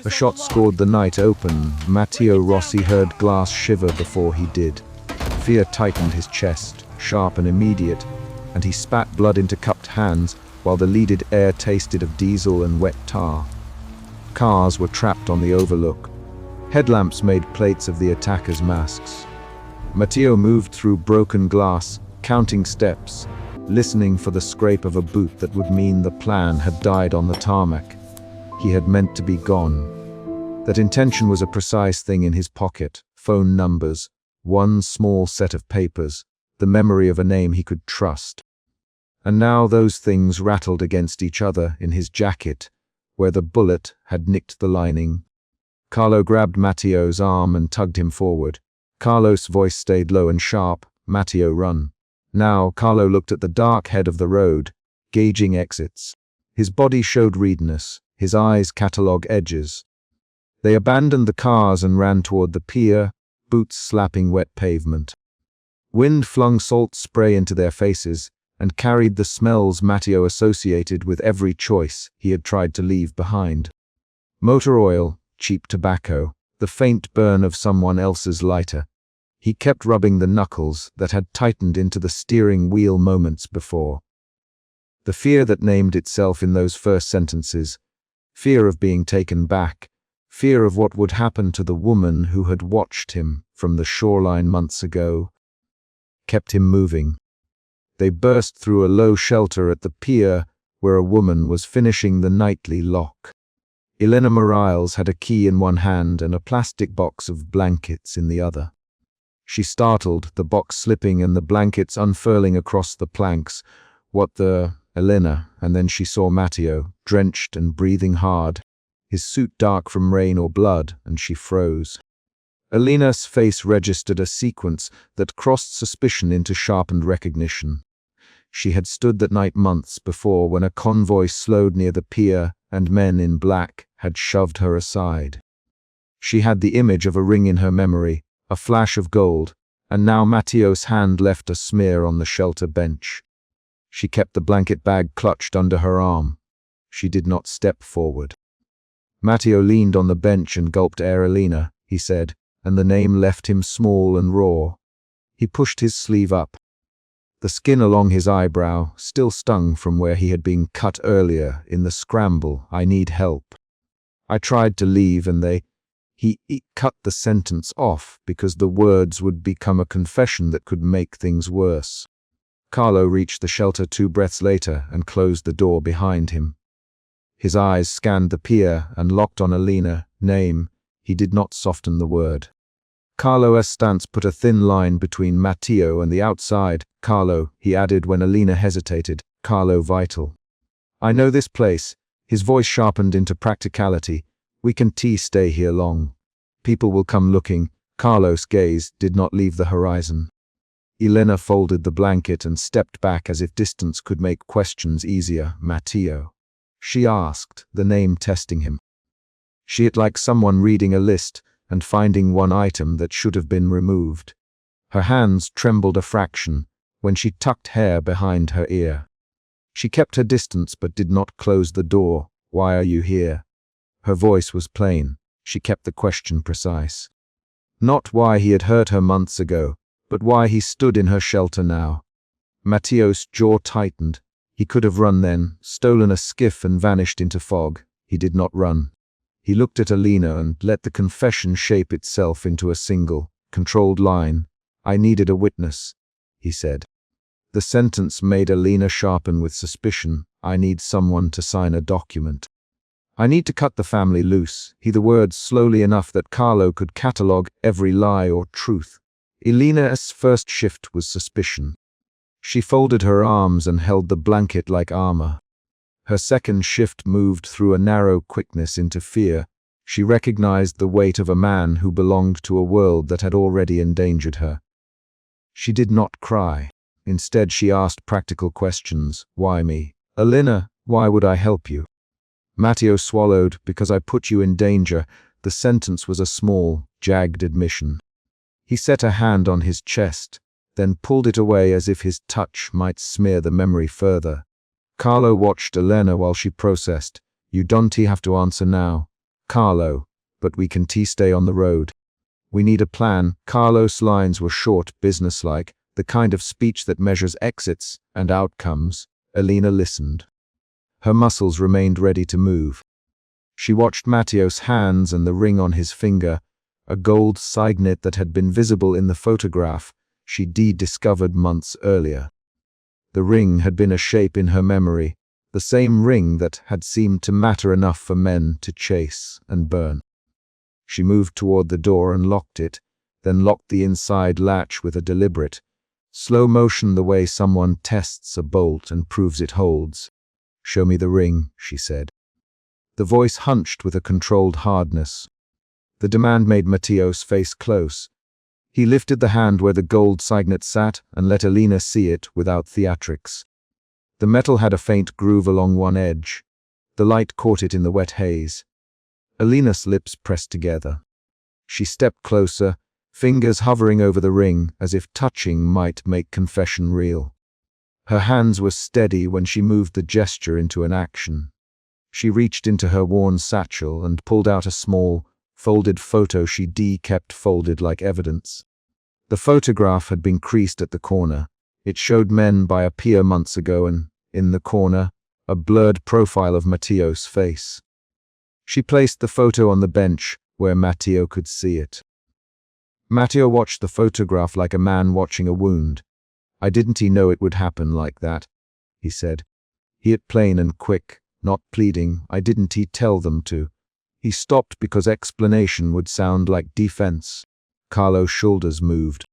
A shot scored the night open. Matteo Rossi heard glass shiver before he did. Fear tightened his chest, sharp and immediate, and he spat blood into cupped hands while the leaded air tasted of diesel and wet tar. Cars were trapped on the overlook. Headlamps made plates of the attackers' masks. Matteo moved through broken glass, counting steps, listening for the scrape of a boot that would mean the plan had died on the tarmac. He had meant to be gone. That intention was a precise thing in his pocket: phone numbers, one small set of papers, the memory of a name he could trust. And now those things rattled against each other in his jacket, where the bullet had nicked the lining. Carlo grabbed Matteo's arm and tugged him forward. Carlo's voice stayed low and sharp. "Matteo, run." Now Carlo looked at the dark head of the road, gauging exits. His body showed readiness, his eyes catalogue edges. They abandoned the cars and ran toward the pier, boots slapping wet pavement. Wind flung salt spray into their faces and carried the smells Matteo associated with every choice he had tried to leave behind. Motor oil, cheap tobacco, the faint burn of someone else's lighter. He kept rubbing the knuckles that had tightened into the steering wheel moments before. The fear that named itself in those first sentences, fear of being taken back, fear of what would happen to the woman who had watched him from the shoreline months ago, kept him moving. They burst through a low shelter at the pier where a woman was finishing the nightly lock. Elena Morales had a key in one hand and a plastic box of blankets in the other. She startled, the box slipping and the blankets unfurling across the planks. "What the—" Elena, and then she saw Matteo, drenched and breathing hard, his suit dark from rain or blood, and she froze. Elena's face registered a sequence that crossed suspicion into sharpened recognition. She had stood that night months before when a convoy slowed near the pier and men in black had shoved her aside. She had the image of a ring in her memory, a flash of gold, and now Matteo's hand left a smear on the shelter bench. She kept the blanket bag clutched under her arm. She did not step forward. Matteo leaned on the bench and gulped air. "Elena," he said, and the name left him small and raw. He pushed his sleeve up. The skin along his eyebrow still stung from where he had been cut earlier in the scramble. "I need help. I tried to leave and they—" He cut the sentence off because the words would become a confession that could make things worse. Carlo reached the shelter 2 breaths later and closed the door behind him. His eyes scanned the pier and locked on Elena. Name. He did not soften the word. Carlo's stance put a thin line between Matteo and the outside. "Carlo," he added when Elena hesitated. "Carlo Vital. I know this place." His voice sharpened into practicality. "We can stay here long. People will come looking." Carlo's gaze did not leave the horizon. Elena folded the blanket and stepped back as if distance could make questions easier. "Matteo?" she asked, the name testing him. She it like someone reading a list and finding one item that should have been removed. Her hands trembled a fraction when she tucked hair behind her ear. She kept her distance but did not close the door. "Why are you here?" Her voice was plain. She kept the question precise. Not why he had hurt her months ago, but why he stood in her shelter now. Matteo's jaw tightened. He could have run then, stolen a skiff and vanished into fog. He did not run. He looked at Elena and let the confession shape itself into a single, controlled line. "I needed a witness," he said. The sentence made Elena sharpen with suspicion. "I need someone to sign a document. I need to cut the family loose." The words slowly enough that Carlo could catalogue every lie or truth. Elena's first shift was suspicion. She folded her arms and held the blanket like armor. Her second shift moved through a narrow quickness into fear. She recognized the weight of a man who belonged to a world that had already endangered her. She did not cry. Instead, she asked practical questions. "Why me?" "Elena, why would I help you?" Matteo swallowed. "Because I put you in danger." The sentence was a small, jagged admission. He set a hand on his chest, then pulled it away as if his touch might smear the memory further. Carlo watched Elena while she processed. "You don't have to answer now." Carlo, but we can stay on the road. We need a plan. Carlo's lines were short, businesslike, the kind of speech that measures exits and outcomes. Elena listened. Her muscles remained ready to move. She watched Matteo's hands and the ring on his finger, a gold signet that had been visible in the photograph she discovered months earlier. The ring had been a shape in her memory, the same ring that had seemed to matter enough for men to chase and burn. She moved toward the door and locked it, then locked the inside latch with a deliberate, slow motion, the way someone tests a bolt and proves it holds. "Show me the ring," she said. The voice hunched with a controlled hardness. The demand made Matteo's face close. He lifted the hand where the gold signet sat and let Elena see it without theatrics. The metal had a faint groove along one edge. The light caught it in the wet haze. Elena's lips pressed together. She stepped closer, fingers hovering over the ring as if touching might make confession real. Her hands were steady when she moved the gesture into an action. She reached into her worn satchel and pulled out a small, folded photo she kept folded like evidence. The photograph had been creased at the corner. It showed men by a pier months ago and, in the corner, a blurred profile of Matteo's face. She placed the photo on the bench where Matteo could see it. Matteo watched the photograph like a man watching a wound. "I didn't know it would happen like that," he said. He it plain and quick, not pleading. "I didn't tell them to." He stopped because explanation would sound like defense. Carlo's shoulders moved.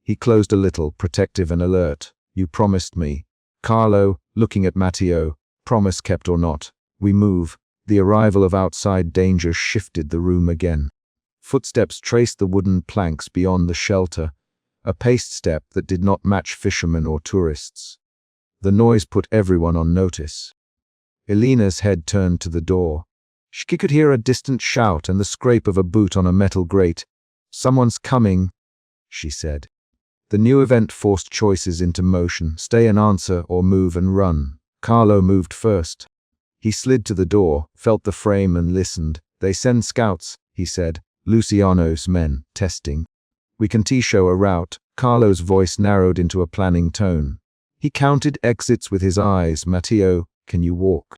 He closed a little, protective and alert. "You promised me." Carlo, looking at Matteo, "Promise kept or not, we move." The arrival of outside danger shifted the room again. Footsteps traced the wooden planks beyond the shelter, a paced step that did not match fishermen or tourists. The noise put everyone on notice. Elena's head turned to the door. She could hear a distant shout and the scrape of a boot on a metal grate. "Someone's coming," she said. The new event forced choices into motion: stay and answer or move and run. Carlo moved first. He slid to the door, felt the frame and listened. "They send scouts," he said. "Luciano's men, testing. We can show a route." Carlo's voice narrowed into a planning tone. He counted exits with his eyes. "Matteo, can you walk?"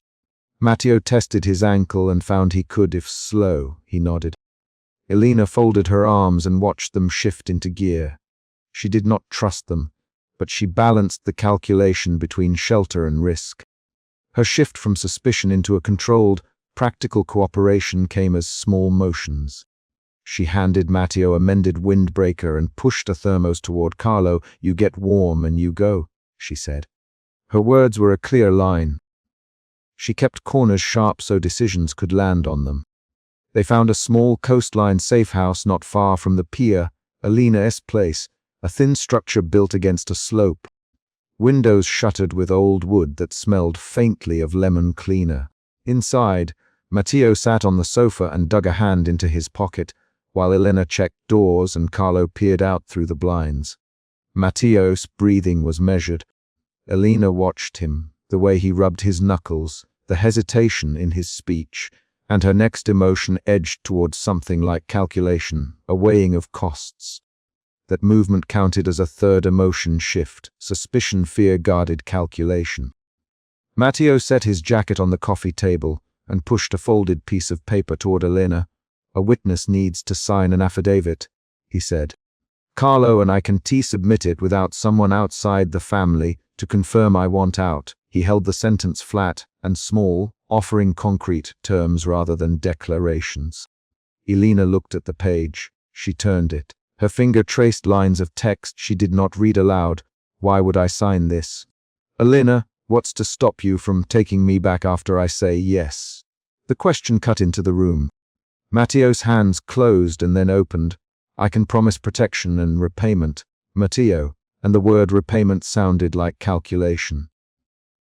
Matteo tested his ankle and found he could if slow. He nodded. Elena folded her arms and watched them shift into gear. She did not trust them, but she balanced the calculation between shelter and risk. Her shift from suspicion into a controlled, practical cooperation came as small motions. She handed Matteo a mended windbreaker and pushed a thermos toward Carlo. "You get warm and you go," she said. Her words were a clear line. She kept corners sharp so decisions could land on them. They found a small coastline safe house not far from the pier, Elena's place, a thin structure built against a slope. Windows shuttered with old wood that smelled faintly of lemon cleaner. Inside, Matteo sat on the sofa and dug a hand into his pocket, while Elena checked doors and Carlo peered out through the blinds. Matteo's breathing was measured. Elena watched him, the way he rubbed his knuckles, the hesitation in his speech, and her next emotion edged towards something like calculation, a weighing of costs. That movement counted as a third emotion shift: suspicion, fear, guarded calculation. Matteo set his jacket on the coffee table and pushed a folded piece of paper toward Elena. "A witness needs to sign an affidavit," he said. "Carlo and I can submit it without someone outside the family to confirm I want out." He held the sentence flat and small, offering concrete terms rather than declarations. Elena looked at the page. She turned it. Her finger traced lines of text she did not read aloud. "Why would I sign this?" "Elena, what's to stop you from taking me back after I say yes?" The question cut into the room. Matteo's hands closed and then opened. "I can promise protection and repayment, Matteo," and the word repayment sounded like calculation.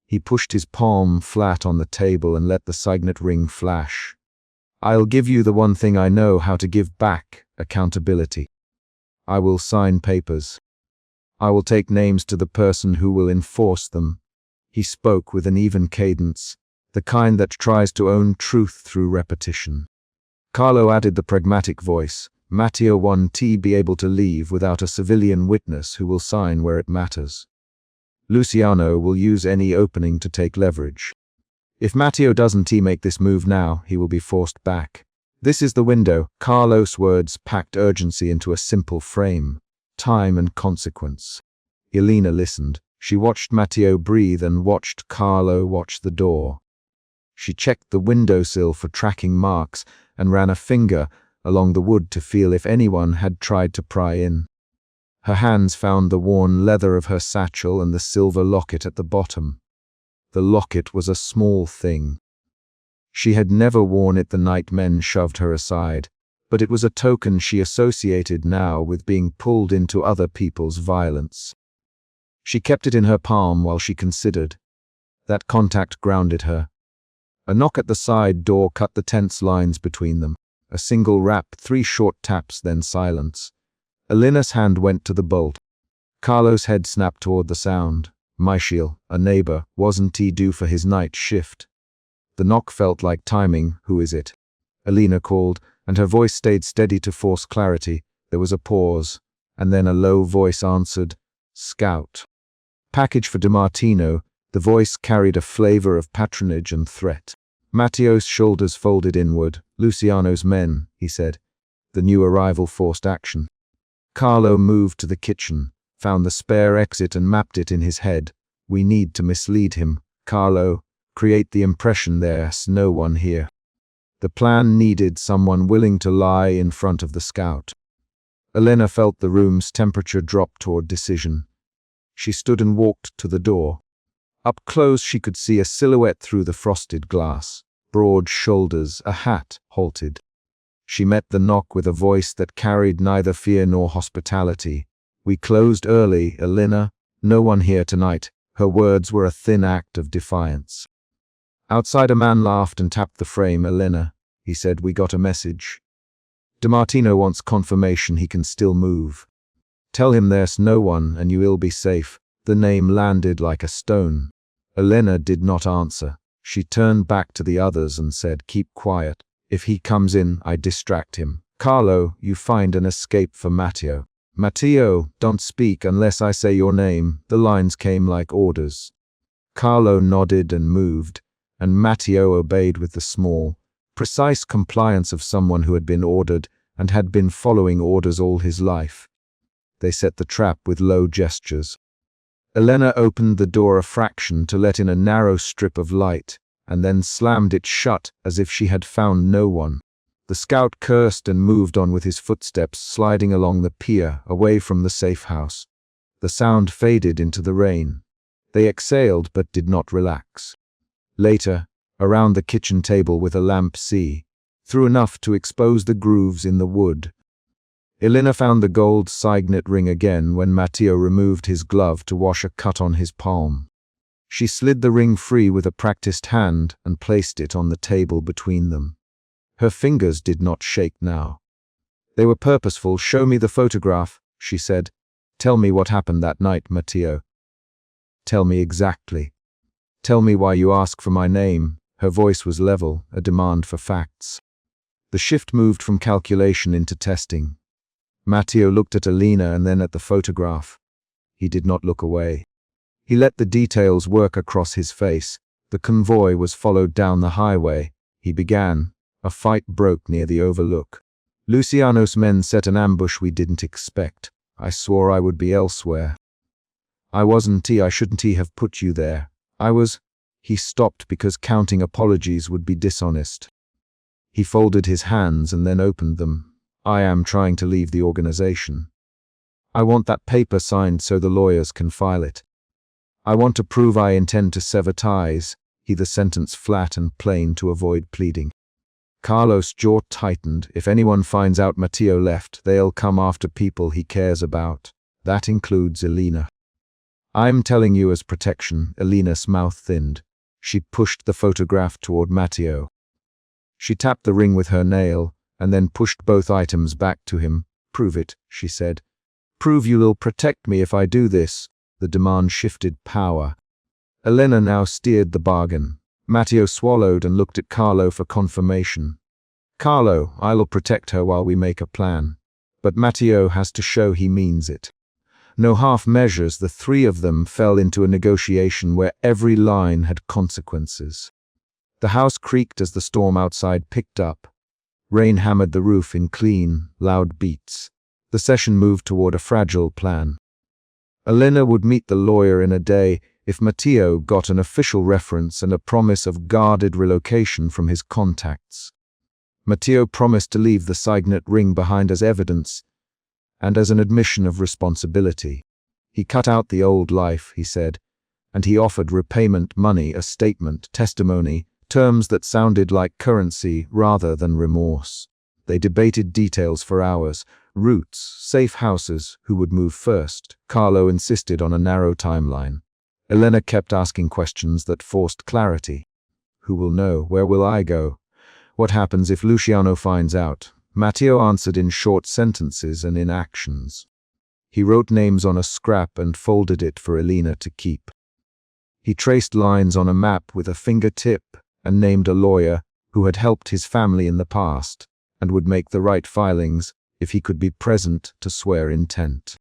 He pushed his palm flat on the table and let the signet ring flash. "I'll give you the one thing I know how to give back: accountability. I will sign papers. I will take names to the person who will enforce them." He spoke with an even cadence, the kind that tries to own truth through repetition. Carlo added the pragmatic voice. Matteo won't be able to leave without a civilian witness who will sign where it matters. Luciano will use any opening to take leverage. If Matteo doesn't make this move now, he will be forced back. This is the window. Carlo's words packed urgency into a simple frame. Time and consequence. Elena listened. She watched Matteo breathe and watched Carlo watch the door. She checked the windowsill for tracking marks and ran a finger along the wood to feel if anyone had tried to pry in. Her hands found the worn leather of her satchel and the silver locket at the bottom. The locket was a small thing. She had never worn it the night men shoved her aside, but it was a token she associated now with being pulled into other people's violence. She kept it in her palm while she considered. That contact grounded her. A knock at the side door cut the tense lines between them. A single rap, 3 short taps, then silence. Elena's hand went to the bolt. Carlo's head snapped toward the sound. Michael, a neighbor, wasn't he due for his night shift? The knock felt like timing. Who is it? Elena called, and her voice stayed steady to force clarity. There was a pause, and then a low voice answered, Scout. Package for DiMartino. The voice carried a flavor of patronage and threat. Matteo's shoulders folded inward. Luciano's men, he said. The new arrival forced action. Carlo moved to the kitchen, found the spare exit and mapped it in his head. We need to mislead him. Carlo, create the impression there's no one here. The plan needed someone willing to lie in front of the scout. Elena felt the room's temperature drop toward decision. She stood and walked to the door. Up close she could see a silhouette through the frosted glass. Broad shoulders, a hat, halted. She met the knock with a voice that carried neither fear nor hospitality. We closed early, Elena. No one here tonight. Her words were a thin act of defiance. Outside a man laughed and tapped the frame. Elena, he said, we got a message. DiMartino wants confirmation he can still move. Tell him there's no one and you'll be safe. The name landed like a stone. Elena did not answer. She turned back to the others and said, keep quiet. If he comes in, I distract him. Carlo, you find an escape for Matteo. Matteo, don't speak unless I say your name. The lines came like orders. Carlo nodded and moved, and Matteo obeyed with the small, precise compliance of someone who had been ordered and had been following orders all his life. They set the trap with low gestures. Elena opened the door a fraction to let in a narrow strip of light, and then slammed it shut as if she had found no one. The scout cursed and moved on with his footsteps sliding along the pier away from the safe house. The sound faded into the rain. They exhaled but did not relax. Later, around the kitchen table with a lamp through enough to expose the grooves in the wood. Elena found the gold signet ring again when Matteo removed his glove to wash a cut on his palm. She slid the ring free with a practiced hand and placed it on the table between them. Her fingers did not shake now. They were purposeful. Show me the photograph, she said. Tell me what happened that night, Matteo. Tell me exactly. Tell me why you ask for my name. Her voice was level, a demand for facts. The shift moved from calculation into testing. Matteo looked at Elena and then at the photograph. He did not look away. He let the details work across his face. The convoy was followed down the highway. He began. A fight broke near the overlook. Luciano's men set an ambush we didn't expect. I swore I would be elsewhere. I shouldn't have put you there. He stopped because counting apologies would be dishonest. He folded his hands and then opened them. I am trying to leave the organization. I want that paper signed so the lawyers can file it. I want to prove I intend to sever ties. The sentence flat and plain to avoid pleading. Carlos' jaw tightened. If anyone finds out Matteo left, they'll come after people he cares about. That includes Elena. I'm telling you as protection. Elena's mouth thinned. She pushed the photograph toward Matteo. She tapped the ring with her nail, and then pushed both items back to him. Prove it, she said. Prove you'll protect me if I do this. The demand shifted power. Elena now steered the bargain. Matteo swallowed and looked at Carlo for confirmation. Carlo, I'll protect her while we make a plan. But Matteo has to show he means it. No half measures, the three of them fell into a negotiation where every line had consequences. The house creaked as the storm outside picked up. Rain hammered the roof in clean, loud beats. The session moved toward a fragile plan. Elena would meet the lawyer in a day if Matteo got an official reference and a promise of guarded relocation from his contacts. Matteo promised to leave the signet ring behind as evidence and as an admission of responsibility. He cut out the old life, he said, and he offered repayment money, a statement, testimony, terms that sounded like currency rather than remorse. They debated details for hours. Routes, safe houses, who would move first. Carlo insisted on a narrow timeline. Elena kept asking questions that forced clarity. Who will know? Where will I go? What happens if Luciano finds out? Matteo answered in short sentences and in actions. He wrote names on a scrap and folded it for Elena to keep. He traced lines on a map with a fingertip and named a lawyer who had helped his family in the past and would make the right filings if he could be present to swear intent.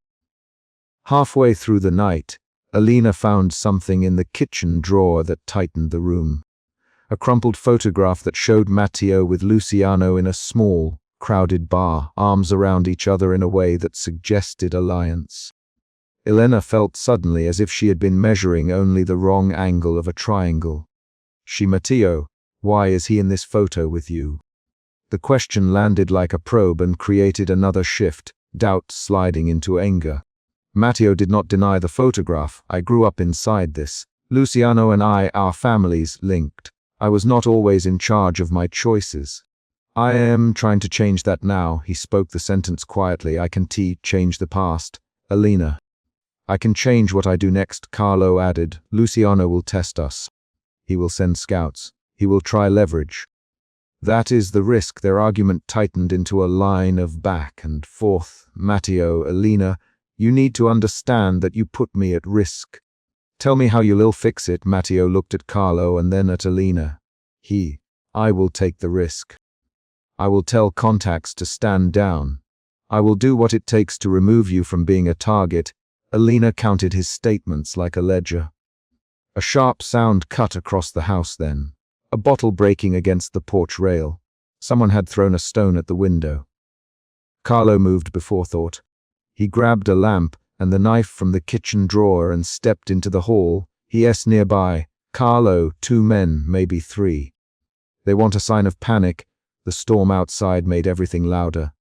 Halfway through the night, Elena found something in the kitchen drawer that tightened the room. A crumpled photograph that showed Matteo with Luciano in a small, crowded bar, arms around each other in a way that suggested alliance. Elena felt suddenly as if she had been measuring only the wrong angle of a triangle. Matteo, why is he in this photo with you? The question landed like a probe and created another shift, doubt sliding into anger. Matteo did not deny the photograph. I grew up inside this. Luciano and I, our families, linked. I was not always in charge of my choices. I am trying to change that now. He spoke the sentence quietly. I can change the past. Elena. I can change what I do next, Carlo added. Luciano will test us. He will send scouts. He will try leverage. That is the risk. Their argument tightened into a line of back and forth. Matteo, Elena, you need to understand that you put me at risk. Tell me how you'll fix it. Matteo looked at Carlo and then at Elena. I will take the risk. I will tell contacts to stand down. I will do what it takes to remove you from being a target. Elena counted his statements like a ledger. A sharp sound cut across the house then. A bottle breaking against the porch rail. Someone had thrown a stone at the window. Carlo moved before thought. He grabbed a lamp and the knife from the kitchen drawer and stepped into the hall. He nearby. Carlo, 2 men, maybe 3. They want a sign of panic. The storm outside made everything louder.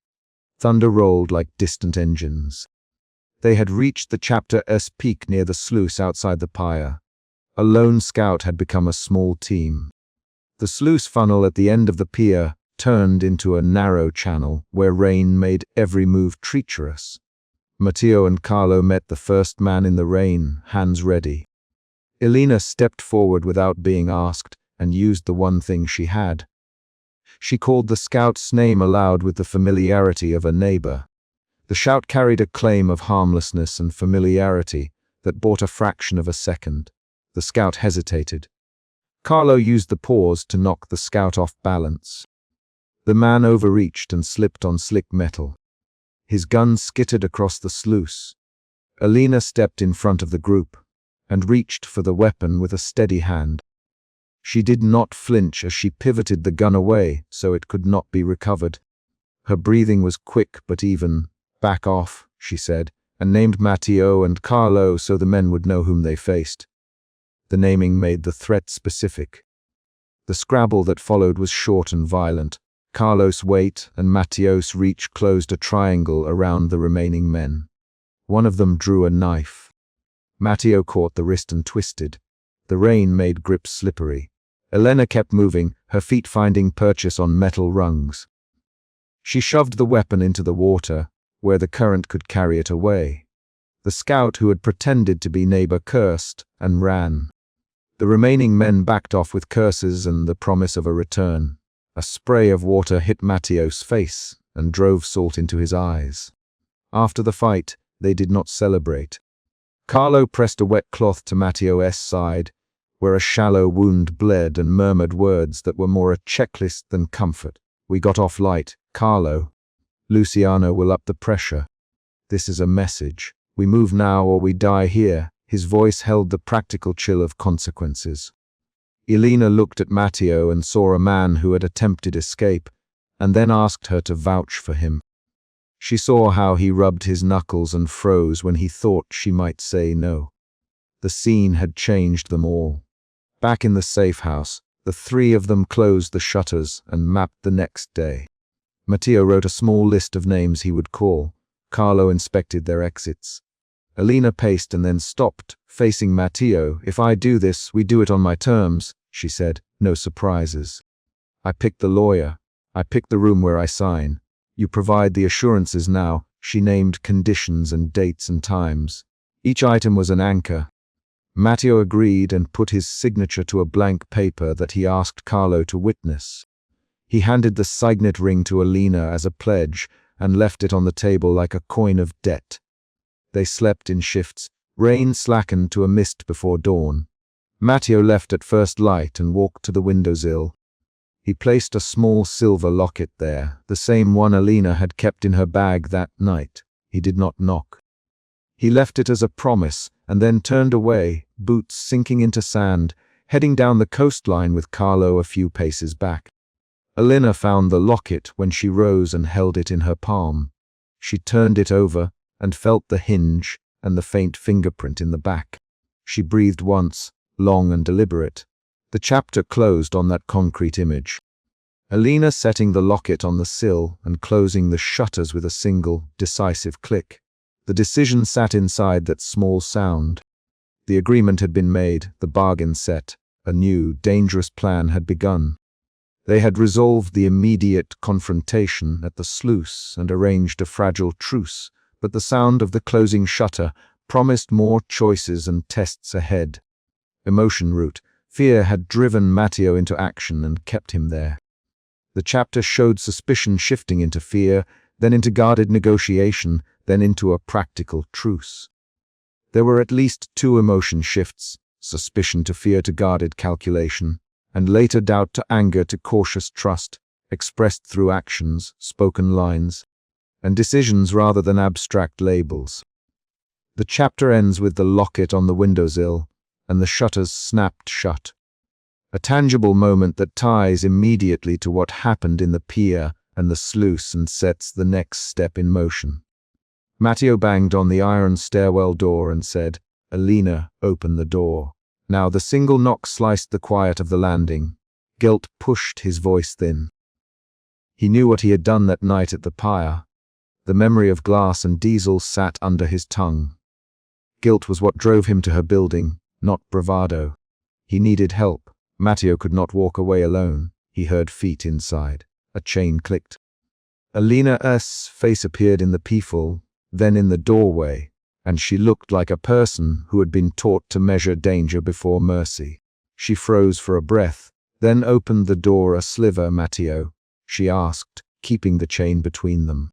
Thunder rolled like distant engines. They had reached the Chapter S peak near the sluice outside the pier. A lone scout had become a small team. The sluice funnel at the end of the pier turned into a narrow channel where rain made every move treacherous. Matteo and Carlo met the first man in the rain, hands ready. Elena stepped forward without being asked and used the one thing she had. She called the scout's name aloud with the familiarity of a neighbor. The shout carried a claim of harmlessness and familiarity that bought a fraction of a second. The scout hesitated. Carlo used the pause to knock the scout off balance. The man overreached and slipped on slick metal. His gun skittered across the sluice. Elena stepped in front of the group and reached for the weapon with a steady hand. She did not flinch as she pivoted the gun away so it could not be recovered. Her breathing was quick but even. Back off, she said, and named Matteo and Carlo so the men would know whom they faced. The naming made the threat specific. The scrabble that followed was short and violent. Carlos' weight and Matteo's reach closed a triangle around the remaining men. One of them drew a knife. Matteo caught the wrist and twisted. The rain made grips slippery. Elena kept moving, her feet finding purchase on metal rungs. She shoved the weapon into the water, where the current could carry it away. The scout who had pretended to be neighbor cursed and ran. The remaining men backed off with curses and the promise of a return. A spray of water hit Matteo's face and drove salt into his eyes. After the fight, they did not celebrate. Carlo pressed a wet cloth to Matteo's side, where a shallow wound bled, and murmured words that were more a checklist than comfort. We got off light. Carlo. Luciano will up the pressure. This is a message. We move now or we die here. His voice held the practical chill of consequences. Elena looked at Matteo and saw a man who had attempted escape, and then asked her to vouch for him. She saw how he rubbed his knuckles and froze when he thought she might say no. The scene had changed them all. Back in the safe house, the three of them closed the shutters and mapped the next day. Matteo wrote a small list of names he would call. Carlo inspected their exits. Elena paced and then stopped, facing Matteo. "If I do this, we do it on my terms," she said. "No surprises. I picked the lawyer. I picked the room where I sign. You provide the assurances now." She named conditions and dates and times. Each item was an anchor. Matteo agreed and put his signature to a blank paper that he asked Carlo to witness. He handed the signet ring to Elena as a pledge and left it on the table like a coin of debt. They slept in shifts. Rain slackened to a mist before dawn. Matteo left at first light and walked to the windowsill. He placed a small silver locket there, the same one Elena had kept in her bag that night. He did not knock. He left it as a promise and then turned away, boots sinking into sand, heading down the coastline with Carlo a few paces back. Elena found the locket when she rose and held it in her palm. She turned it over and felt the hinge and the faint fingerprint in the back. She breathed once, long and deliberate. The chapter closed on that concrete image. Elena setting the locket on the sill and closing the shutters with a single, decisive click. The decision sat inside that small sound. The agreement had been made, the bargain set. A new, dangerous plan had begun. They had resolved the immediate confrontation at the sluice and arranged a fragile truce, but the sound of the closing shutter promised more choices and tests ahead. Emotion route. Fear had driven Matteo into action and kept him there. The chapter showed suspicion shifting into fear, then into guarded negotiation, then into a practical truce. There were at least two emotion shifts, suspicion to fear to guarded calculation, and later doubt to anger to cautious trust, expressed through actions, spoken lines, and decisions rather than abstract labels. The chapter ends with the locket on the windowsill, and the shutters snapped shut. A tangible moment that ties immediately to what happened in the pier and the sluice and sets the next step in motion. Matteo banged on the iron stairwell door and said, "Elena, open the door." Now the single knock sliced the quiet of the landing. Guilt pushed his voice thin. He knew what he had done that night at the pier. The memory of Glass and Diesel sat under his tongue. Guilt was what drove him to her building, not bravado. He needed help. Matteo could not walk away alone. He heard feet inside. A chain clicked. Elena's face appeared in the peephole, then in the doorway, and she looked like a person who had been taught to measure danger before mercy. She froze for a breath, then opened the door a sliver. "Matteo?" she asked, keeping the chain between them.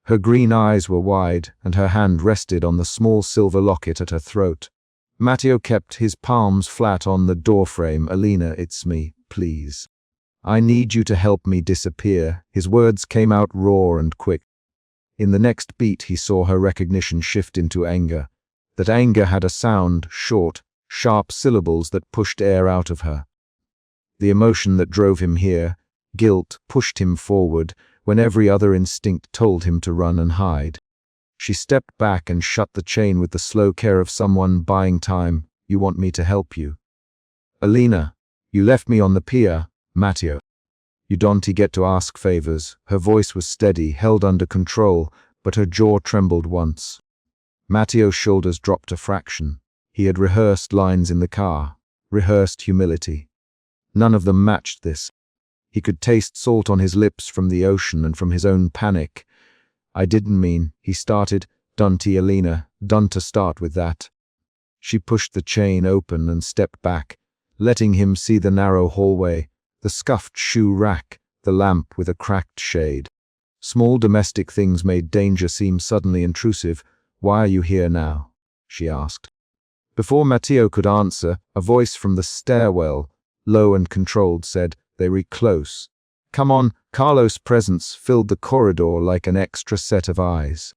Her green eyes were wide, and her hand rested on the small silver locket at her throat. Matteo kept his palms flat on the doorframe. "Elena, it's me, please. I need you to help me disappear." His words came out raw and quick. In the next beat he saw her recognition shift into anger. That anger had a sound, short, sharp syllables that pushed air out of her. The emotion that drove him here, guilt, pushed him forward when every other instinct told him to run and hide. She stepped back and shut the chain with the slow care of someone buying time. "You want me to help you?" "Elena, you left me on the pier." "Matteo, you don't get to ask favors." Her voice was steady, held under control, but her jaw trembled once. Matteo's shoulders dropped a fraction. He had rehearsed lines in the car, rehearsed humility. None of them matched this. He could taste salt on his lips from the ocean and from his own panic. "I didn't mean," he started. "Don't, Elena, don't start with that." She pushed the chain open and stepped back, letting him see the narrow hallway, the scuffed shoe rack, the lamp with a cracked shade. Small domestic things made danger seem suddenly intrusive. "Why are you here now?" she asked. Before Matteo could answer, a voice from the stairwell, low and controlled, said, "They re close." Come on." Carlo's presence filled the corridor like an extra set of eyes.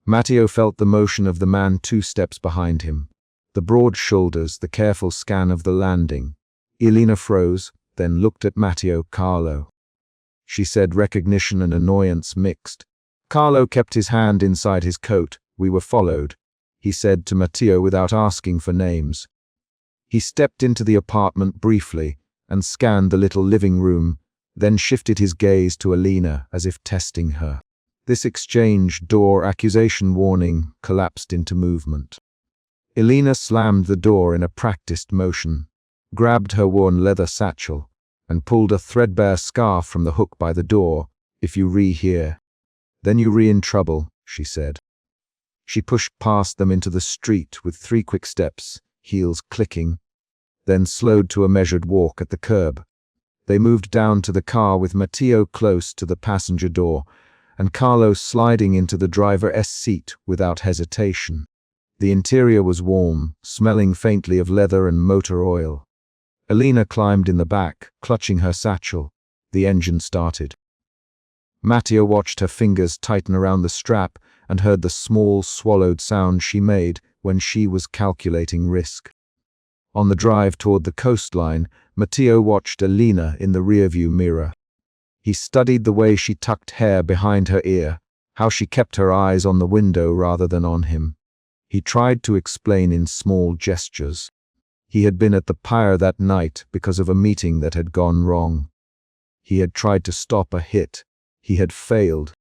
Matteo felt the motion of the man 2 steps behind him. The broad shoulders, the careful scan of the landing. Elena froze, then looked at Matteo. "Carlo." She said, recognition and annoyance mixed. Carlo kept his hand inside his coat. "We were followed," he said to Matteo without asking for names. He stepped into the apartment briefly and scanned the little living room, then shifted his gaze to Elena as if testing her. This exchange, door, accusation, warning, collapsed into movement. Elena slammed the door in a practiced motion, grabbed her worn leather satchel, and pulled a threadbare scarf from the hook by the door. "If you here, then you in trouble," she said. She pushed past them into the street with 3 quick steps, heels clicking, then slowed to a measured walk at the curb. They moved down to the car with Matteo close to the passenger door, and Carlo sliding into the driver's seat without hesitation. The interior was warm, smelling faintly of leather and motor oil. Elena climbed in the back, clutching her satchel. The engine started. Matteo watched her fingers tighten around the strap and heard the small, swallowed sound she made when she was calculating risk. On the drive toward the coastline, Matteo watched Elena in the rearview mirror. He studied the way she tucked hair behind her ear, how she kept her eyes on the window rather than on him. He tried to explain in small gestures. He had been at the pier that night because of a meeting that had gone wrong. He had tried to stop a hit. He had failed.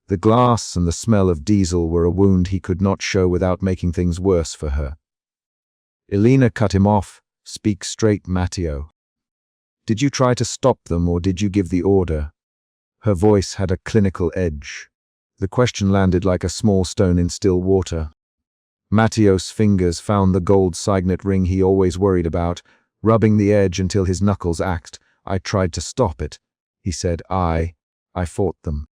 The glass and the smell of diesel were a wound he could not show without making things worse for her. Elena cut him off. "Speak straight, Matteo. Did you try to stop them or did you give the order?" Her voice had a clinical edge. The question landed like a small stone in still water. Matteo's fingers found the gold signet ring he always worried about, rubbing the edge until his knuckles ached. "I tried to stop it," he said. I fought them.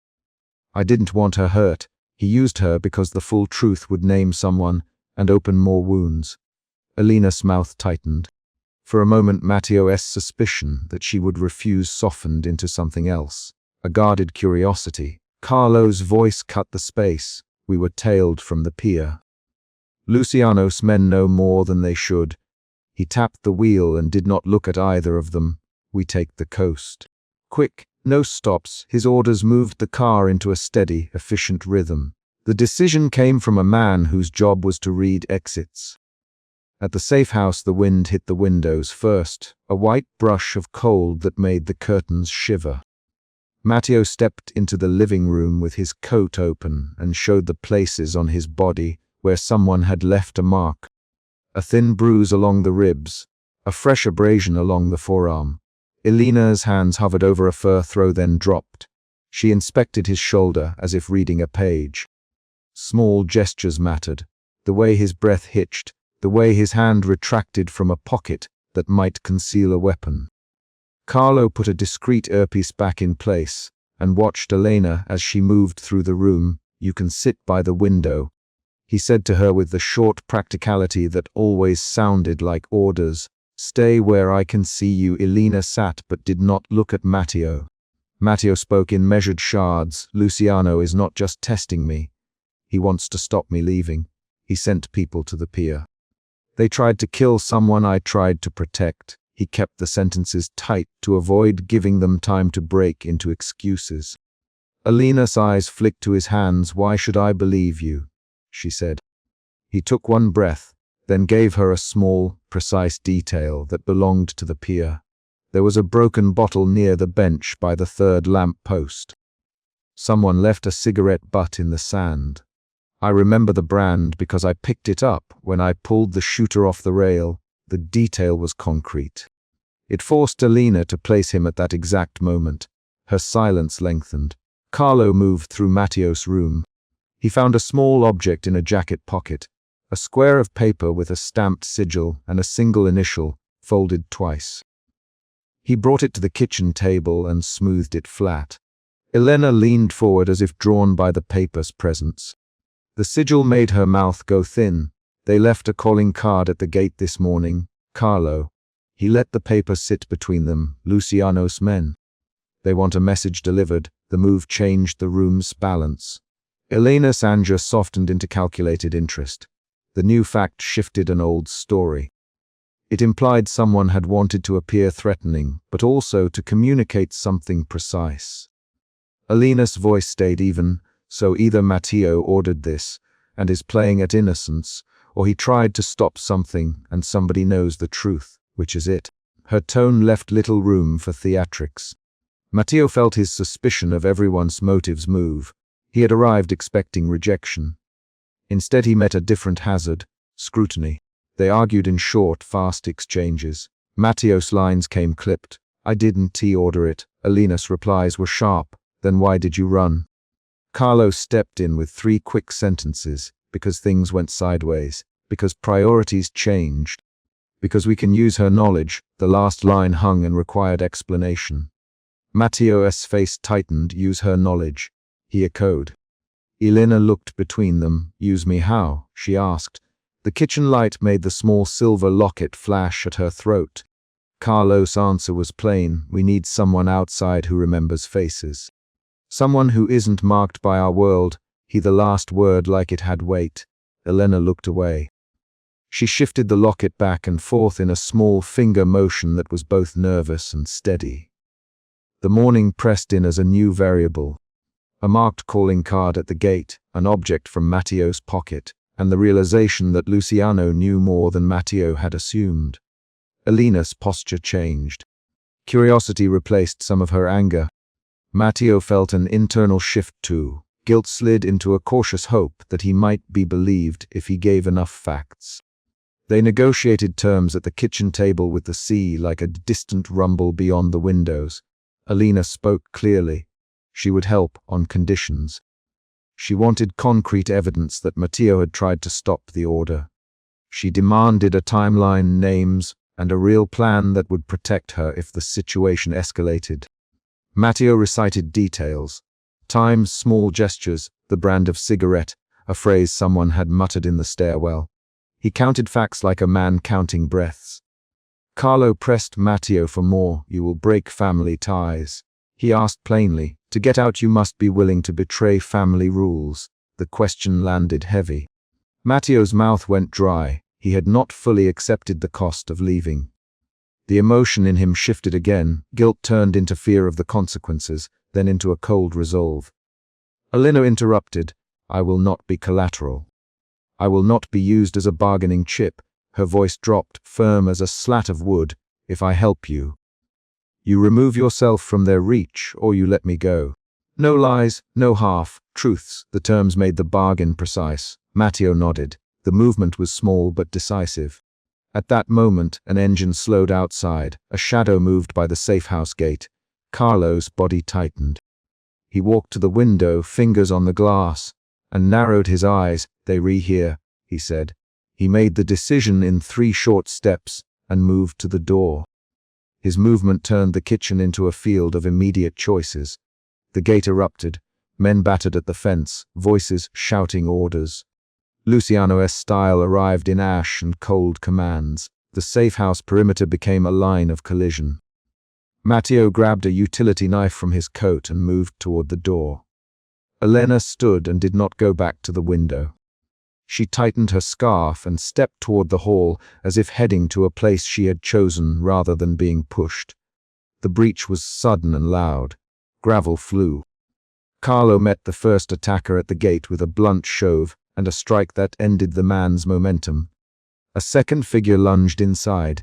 I didn't want her hurt. He used her because the full truth would name someone and open more wounds." Elena's mouth tightened. For a moment, Matteo's suspicion that she would refuse softened into something else, a guarded curiosity. Carlo's voice cut the space. "We were tailed from the pier. Luciano's men know more than they should." He tapped the wheel and did not look at either of them. "We take the coast. Quick, no stops." His orders moved the car into a steady, efficient rhythm. The decision came from a man whose job was to read exits. At the safe house, the wind hit the windows first, a white brush of cold that made the curtains shiver. Matteo stepped into the living room with his coat open and showed the places on his body where someone had left a mark. A thin bruise along the ribs, a fresh abrasion along the forearm. Elena's hands hovered over a fur throw, then dropped. She inspected his shoulder as if reading a page. Small gestures mattered. The way his breath hitched, the way his hand retracted from a pocket that might conceal a weapon. Carlo put a discreet earpiece back in place and watched Elena as she moved through the room. "You can sit by the window," he said to her with the short practicality that always sounded like orders. "Stay where I can see you." Elena sat but did not look at Matteo. Matteo spoke in measured shards. "Luciano is not just testing me. He wants to stop me leaving. He sent people to the pier. They tried to kill someone I tried to protect." He kept the sentences tight to avoid giving them time to break into excuses. Elena's eyes flicked to his hands. "Why should I believe you?" she said. He took one breath, then gave her a small, precise detail that belonged to the pier. There was a broken bottle near the bench by the 3rd lamp post. Someone left a cigarette butt in the sand. I remember the brand because I picked it up when I pulled the shooter off the rail. The detail was concrete. It forced Elena to place him at that exact moment. Her silence lengthened. Carlo moved through Matteo's room. He found a small object in a jacket pocket, a square of paper with a stamped sigil and a single initial, folded twice. He brought it to the kitchen table and smoothed it flat. Elena leaned forward as if drawn by the paper's presence. The sigil made her mouth go thin. "They left a calling card at the gate this morning. Carlo." He let the paper sit between them. "Luciano's men." They want a message delivered. The move changed the room's balance. Elena's anger softened into calculated interest. The new fact shifted an old story. It implied someone had wanted to appear threatening, but also to communicate something precise. Elena's voice stayed even, so either Matteo ordered this and is playing at innocence, or he tried to stop something and somebody knows the truth, which is it. Her tone left little room for theatrics. Matteo felt his suspicion of everyone's motives move. He had arrived expecting rejection. Instead he met a different hazard, scrutiny. They argued in short, fast exchanges. Matteo's lines came clipped. "I didn't order it." Elena's replies were sharp. "Then why did you run?" Carlo stepped in with 3 quick sentences. "Because things went sideways. Because priorities changed. Because we can use her knowledge." The last line hung and required explanation. Matteo's face tightened. "Use her knowledge," he echoed. Elena looked between them. "Use me how?" she asked. The kitchen light made the small silver locket flash at her throat. Carlo's answer was plain. "We need someone outside who remembers faces. Someone who isn't marked by our world." The last word like it had weight. Elena looked away. She shifted the locket back and forth in a small finger motion that was both nervous and steady. The morning pressed in as a new variable. A marked calling card at the gate, an object from Matteo's pocket, and the realization that Luciano knew more than Matteo had assumed. Elena's posture changed. Curiosity replaced some of her anger. Matteo felt an internal shift too. Guilt slid into a cautious hope that he might be believed if he gave enough facts. They negotiated terms at the kitchen table with the sea like a distant rumble beyond the windows. Elena spoke clearly. She would help on conditions. She wanted concrete evidence that Matteo had tried to stop the order. She demanded a timeline, names, and a real plan that would protect her if the situation escalated. Matteo recited details. Times, small gestures, the brand of cigarette, a phrase someone had muttered in the stairwell. He counted facts like a man counting breaths. Carlo pressed Matteo for more. "You will break family ties." He asked plainly, "To get out you must be willing to betray family rules." The question landed heavy. Matteo's mouth went dry. He had not fully accepted the cost of leaving. The emotion in him shifted again. Guilt turned into fear of the consequences, then into a cold resolve. Elena interrupted. "I will not be collateral. I will not be used as a bargaining chip." Her voice dropped, firm as a slat of wood. "If I help you, you remove yourself from their reach, or you let me go. No lies, no half-truths." The terms made the bargain precise. Matteo nodded. The movement was small but decisive. At that moment, an engine slowed outside. A shadow moved by the safe-house gate. Carlo's body tightened. He walked to the window, fingers on the glass, and narrowed his eyes. "They re-hear," he said. He made the decision in 3 short steps and moved to the door. His movement turned the kitchen into a field of immediate choices. The gate erupted. Men battered at the fence, voices shouting orders. Luciano's style arrived in ash and cold commands. The safe-house perimeter became a line of collision. Matteo grabbed a utility knife from his coat and moved toward the door. Elena stood and did not go back to the window. She tightened her scarf and stepped toward the hall as if heading to a place she had chosen rather than being pushed. The breach was sudden and loud. Gravel flew. Carlo met the first attacker at the gate with a blunt shove and a strike that ended the man's momentum. A second figure lunged inside.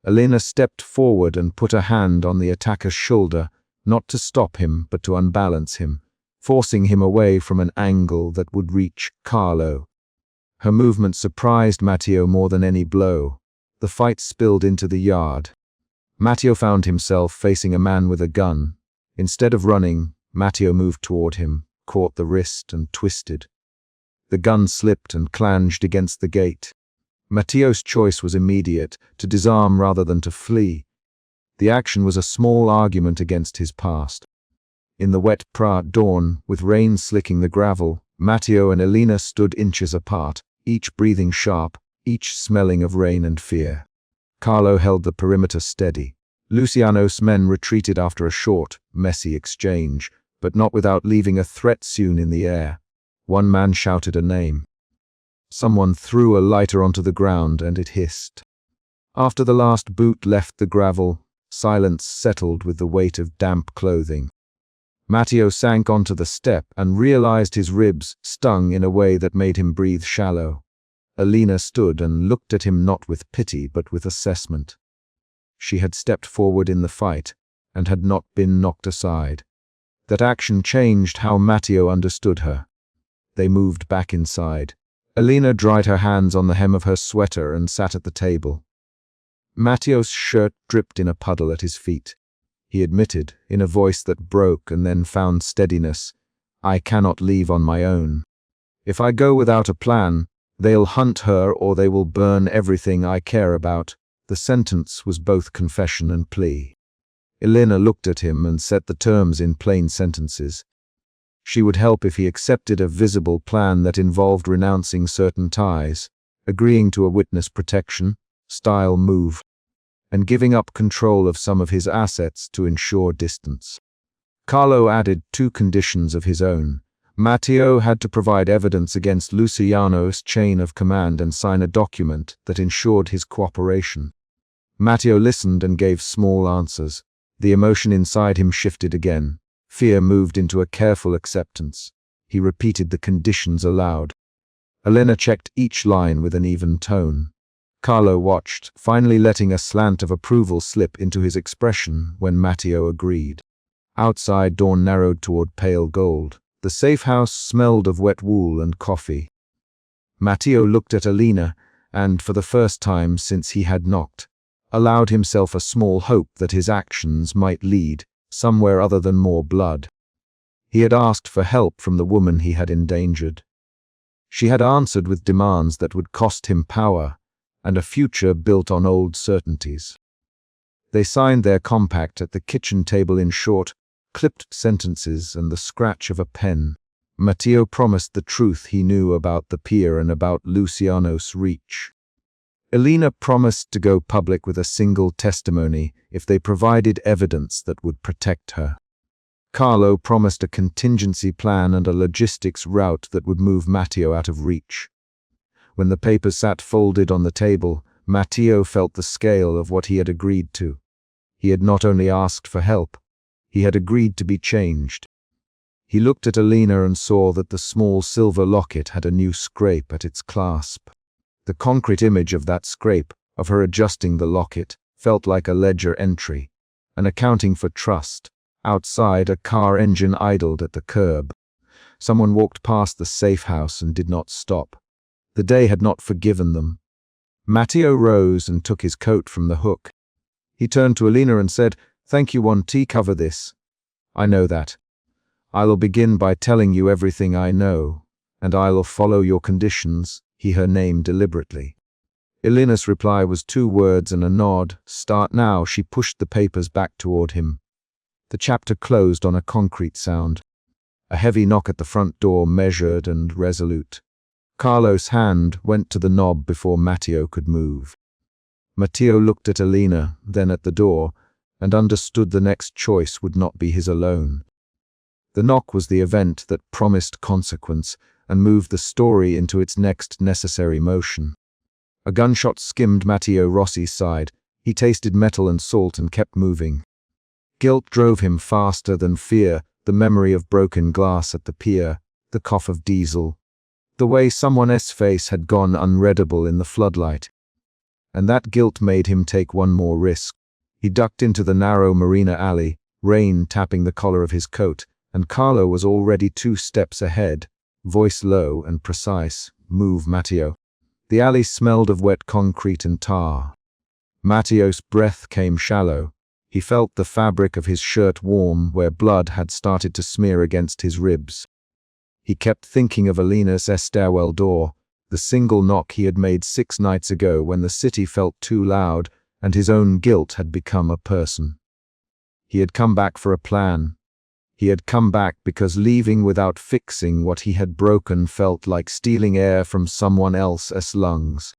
Elena stepped forward and put a hand on the attacker's shoulder, not to stop him but to unbalance him, forcing him away from an angle that would reach Carlo. Her movement surprised Matteo more than any blow. The fight spilled into the yard. Matteo found himself facing a man with a gun. Instead of running, Matteo moved toward him, caught the wrist and twisted. The gun slipped and clanged against the gate. Matteo's choice was immediate, to disarm rather than to flee. The action was a small argument against his past. In the wet Prague dawn, with rain slicking the gravel, Matteo and Elena stood inches apart, each breathing sharp, each smelling of rain and fear. Carlo held the perimeter steady. Luciano's men retreated after a short, messy exchange, but not without leaving a threat soon in the air. One man shouted a name. Someone threw a lighter onto the ground and it hissed. After the last boot left the gravel, silence settled with the weight of damp clothing. Matteo sank onto the step and realized his ribs stung in a way that made him breathe shallow. Alina stood and looked at him not with pity but with assessment. She had stepped forward in the fight and had not been knocked aside. That action changed how Matteo understood her. They moved back inside. Alina dried her hands on the hem of her sweater and sat at the table. Matteo's shirt dripped in a puddle at his feet. He admitted, in a voice that broke and then found steadiness, "I cannot leave on my own. If I go without a plan, they'll hunt her or they will burn everything I care about." The sentence was both confession and plea. Alina looked at him and set the terms in plain sentences. She would help if he accepted a visible plan that involved renouncing certain ties, agreeing to a witness protection style move, and giving up control of some of his assets to ensure distance. Carlo added 2 conditions of his own. Matteo had to provide evidence against Luciano's chain of command and sign a document that ensured his cooperation. Matteo listened and gave small answers. The emotion inside him shifted again. Fear moved into a careful acceptance. He repeated the conditions aloud. Alina checked each line with an even tone. Carlo watched, finally letting a slant of approval slip into his expression when Matteo agreed. Outside, dawn narrowed toward pale gold. The safe house smelled of wet wool and coffee. Matteo looked at Alina and, for the first time since he had knocked, allowed himself a small hope that his actions might lead somewhere other than more blood. He had asked for help from the woman he had endangered. She had answered with demands that would cost him power and a future built on old certainties. They signed their compact at the kitchen table in short, clipped sentences and the scratch of a pen. Matteo promised the truth he knew about the pier and about Luciano's reach. Alina promised to go public with a single testimony if they provided evidence that would protect her. Carlo promised a contingency plan and a logistics route that would move Matteo out of reach. When the papers sat folded on the table, Matteo felt the scale of what he had agreed to. He had not only asked for help, he had agreed to be changed. He looked at Alina and saw that the small silver locket had a new scrape at its clasp. The concrete image of that scrape, of her adjusting the locket, felt like a ledger entry, an accounting for trust. Outside, a car engine idled at the curb. Someone walked past the safe house and did not stop. The day had not forgiven them. Matteo rose and took his coat from the hook. He turned to Alina and said, "Thank you, Wanti, cover this. I know that. I'll begin by telling you everything I know, and I'll follow your conditions," he her name deliberately. Alina's reply was 2 words and a nod. "Start now." She pushed the papers back toward him. The chapter closed on a concrete sound. A heavy knock at the front door, measured and resolute. Carlo's hand went to the knob before Matteo could move. Matteo looked at Alina, then at the door, and understood the next choice would not be his alone. The knock was the event that promised consequence and moved the story into its next necessary motion. A gunshot skimmed Matteo Rossi's side. He tasted metal and salt and kept moving. Guilt drove him faster than fear, the memory of broken glass at the pier, the cough of diesel, the way someone's face had gone unreadable in the floodlight. And that guilt made him take one more risk. He ducked into the narrow marina alley, rain tapping the collar of his coat, and Carlo was already 2 steps ahead, voice low and precise. "Move, Matteo." The alley smelled of wet concrete and tar. Matteo's breath came shallow. He felt the fabric of his shirt warm where blood had started to smear against his ribs. He kept thinking of Alina's stairwell door, the single knock he had made 6 nights ago when the city felt too loud and his own guilt had become a person. He had come back for a plan. He had come back because leaving without fixing what he had broken felt like stealing air from someone else's lungs.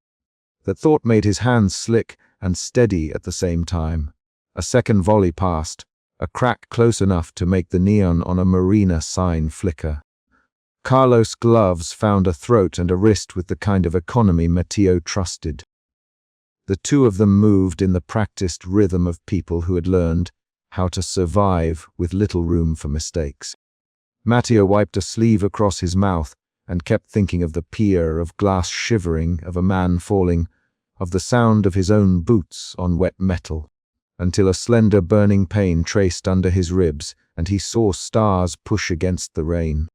That thought made his hands slick and steady at the same time. A second volley passed, a crack close enough to make the neon on a marina sign flicker. Carlos' gloves found a throat and a wrist with the kind of economy Matteo trusted. The two of them moved in the practiced rhythm of people who had learned how to survive with little room for mistakes. Matteo wiped a sleeve across his mouth and kept thinking of the pier, of glass shivering, of a man falling, of the sound of his own boots on wet metal, until a slender burning pain traced under his ribs and he saw stars push against the rain.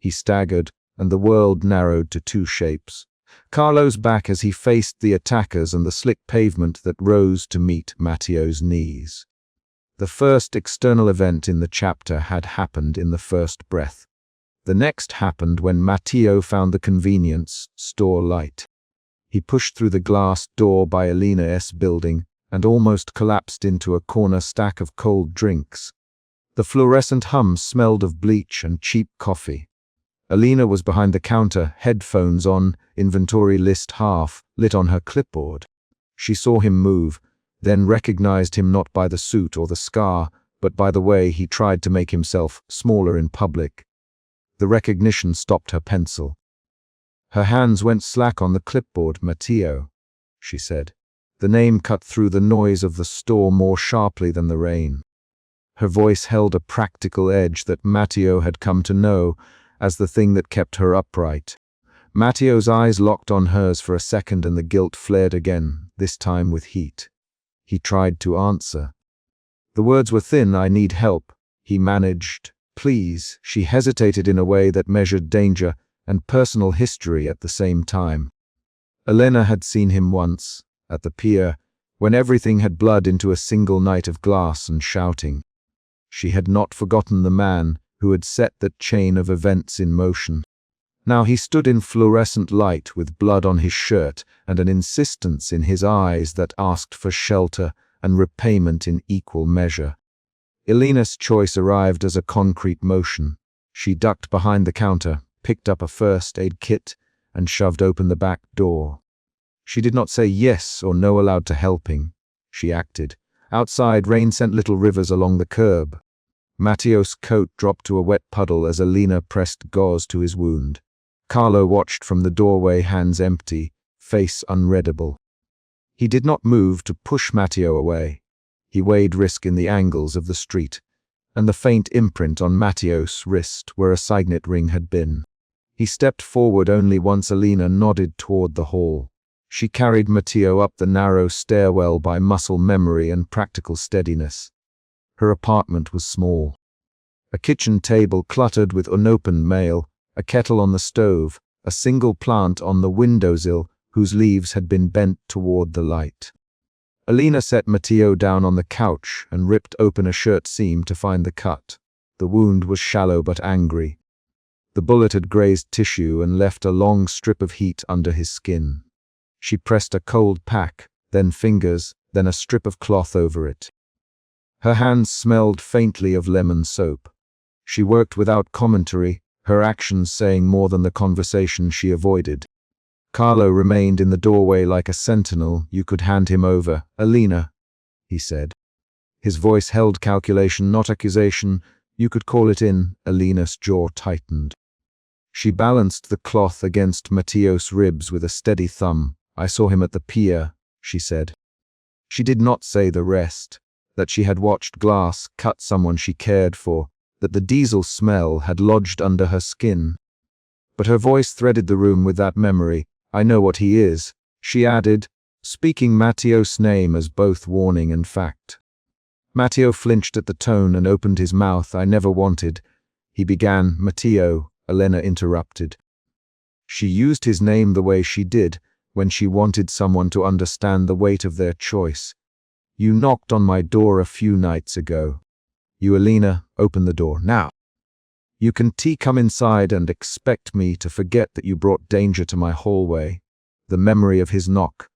He staggered, and the world narrowed to two shapes. Carlo's back as he faced the attackers and the slick pavement that rose to meet Matteo's knees. The first external event in the chapter had happened in the first breath. The next happened when Matteo found the convenience store light. He pushed through the glass door by Elena's building and almost collapsed into a corner stack of cold drinks. The fluorescent hum smelled of bleach and cheap coffee. Elena was behind the counter, headphones on, inventory list half lit on her clipboard. She saw him move, then recognized him not by the suit or the scar, but by the way he tried to make himself smaller in public. The recognition stopped her pencil. Her hands went slack on the clipboard. "Matteo," she said. The name cut through the noise of the store more sharply than the rain. Her voice held a practical edge that Matteo had come to know as the thing that kept her upright. Matteo's eyes locked on hers for a second and the guilt flared again, this time with heat. He tried to answer. The words were thin. "I need help," he managed. "Please." She hesitated in a way that measured danger and personal history at the same time. Elena had seen him once, at the pier, when everything had blurred into a single night of glass and shouting. She had not forgotten the man who had set that chain of events in motion. Now he stood in fluorescent light with blood on his shirt and an insistence in his eyes that asked for shelter and repayment in equal measure. Elena's choice arrived as a concrete motion. She ducked behind the counter, picked up a first aid kit, and shoved open the back door. She did not say yes or no aloud to helping. She acted. Outside, rain sent little rivers along the curb. Matteo's coat dropped to a wet puddle as Elena pressed gauze to his wound. Carlo watched from the doorway, hands empty, face unreadable. He did not move to push Matteo away. He weighed risk in the angles of the street, and the faint imprint on Matteo's wrist where a signet ring had been. He stepped forward only once Elena nodded toward the hall. She carried Matteo up the narrow stairwell by muscle memory and practical steadiness. Her apartment was small. A kitchen table cluttered with unopened mail, a kettle on the stove, a single plant on the windowsill whose leaves had been bent toward the light. Elena set Matteo down on the couch and ripped open a shirt seam to find the cut. The wound was shallow but angry. The bullet had grazed tissue and left a long strip of heat under his skin. She pressed a cold pack, then fingers, then a strip of cloth over it. Her hands smelled faintly of lemon soap. She worked without commentary, her actions saying more than the conversation she avoided. Carlo remained in the doorway like a sentinel. "You could hand him over, Elena," he said. His voice held calculation, not accusation. "You could call it in." Elena's jaw tightened. She balanced the cloth against Matteo's ribs with a steady thumb. "I saw him at the pier," she said. She did not say the rest. That she had watched glass cut someone she cared for, that the diesel smell had lodged under her skin. But her voice threaded the room with that memory. "I know what he is," she added, speaking Matteo's name as both warning and fact. Matteo flinched at the tone and opened his mouth. "I never wanted," he began. "Matteo," Elena interrupted. She used his name the way she did when she wanted someone to understand the weight of their choice. "You knocked on my door a few nights ago. You, Elena, open the door now. You can come inside and expect me to forget that you brought danger to my hallway." The memory of his knock,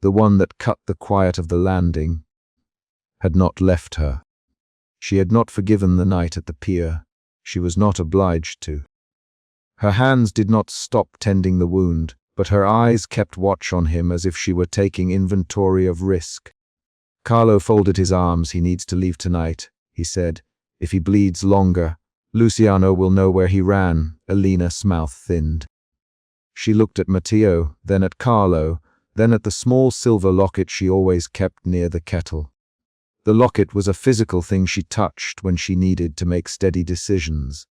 the one that cut the quiet of the landing, had not left her. She had not forgiven the night at the pier. She was not obliged to. Her hands did not stop tending the wound, but her eyes kept watch on him as if she were taking inventory of risk. Carlo folded his arms. He needs to leave tonight, he said. If he bleeds longer, Luciano will know where he ran. Elena's mouth thinned. She looked at Matteo, then at Carlo, then at the small silver locket she always kept near the kettle. The locket was a physical thing she touched when she needed to make steady decisions.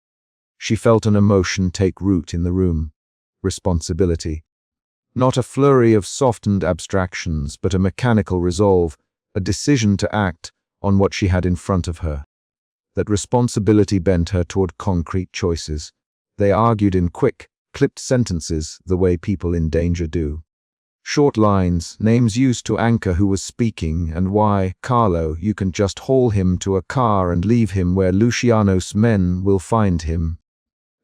She felt an emotion take root in the room. Responsibility. Not a flurry of softened abstractions, but a mechanical resolve, a decision to act on what she had in front of her. That responsibility bent her toward concrete choices. They argued in quick, clipped sentences the way people in danger do. Short lines, names used to anchor who was speaking and why. Carlo, you can just haul him to a car and leave him where Luciano's men will find him.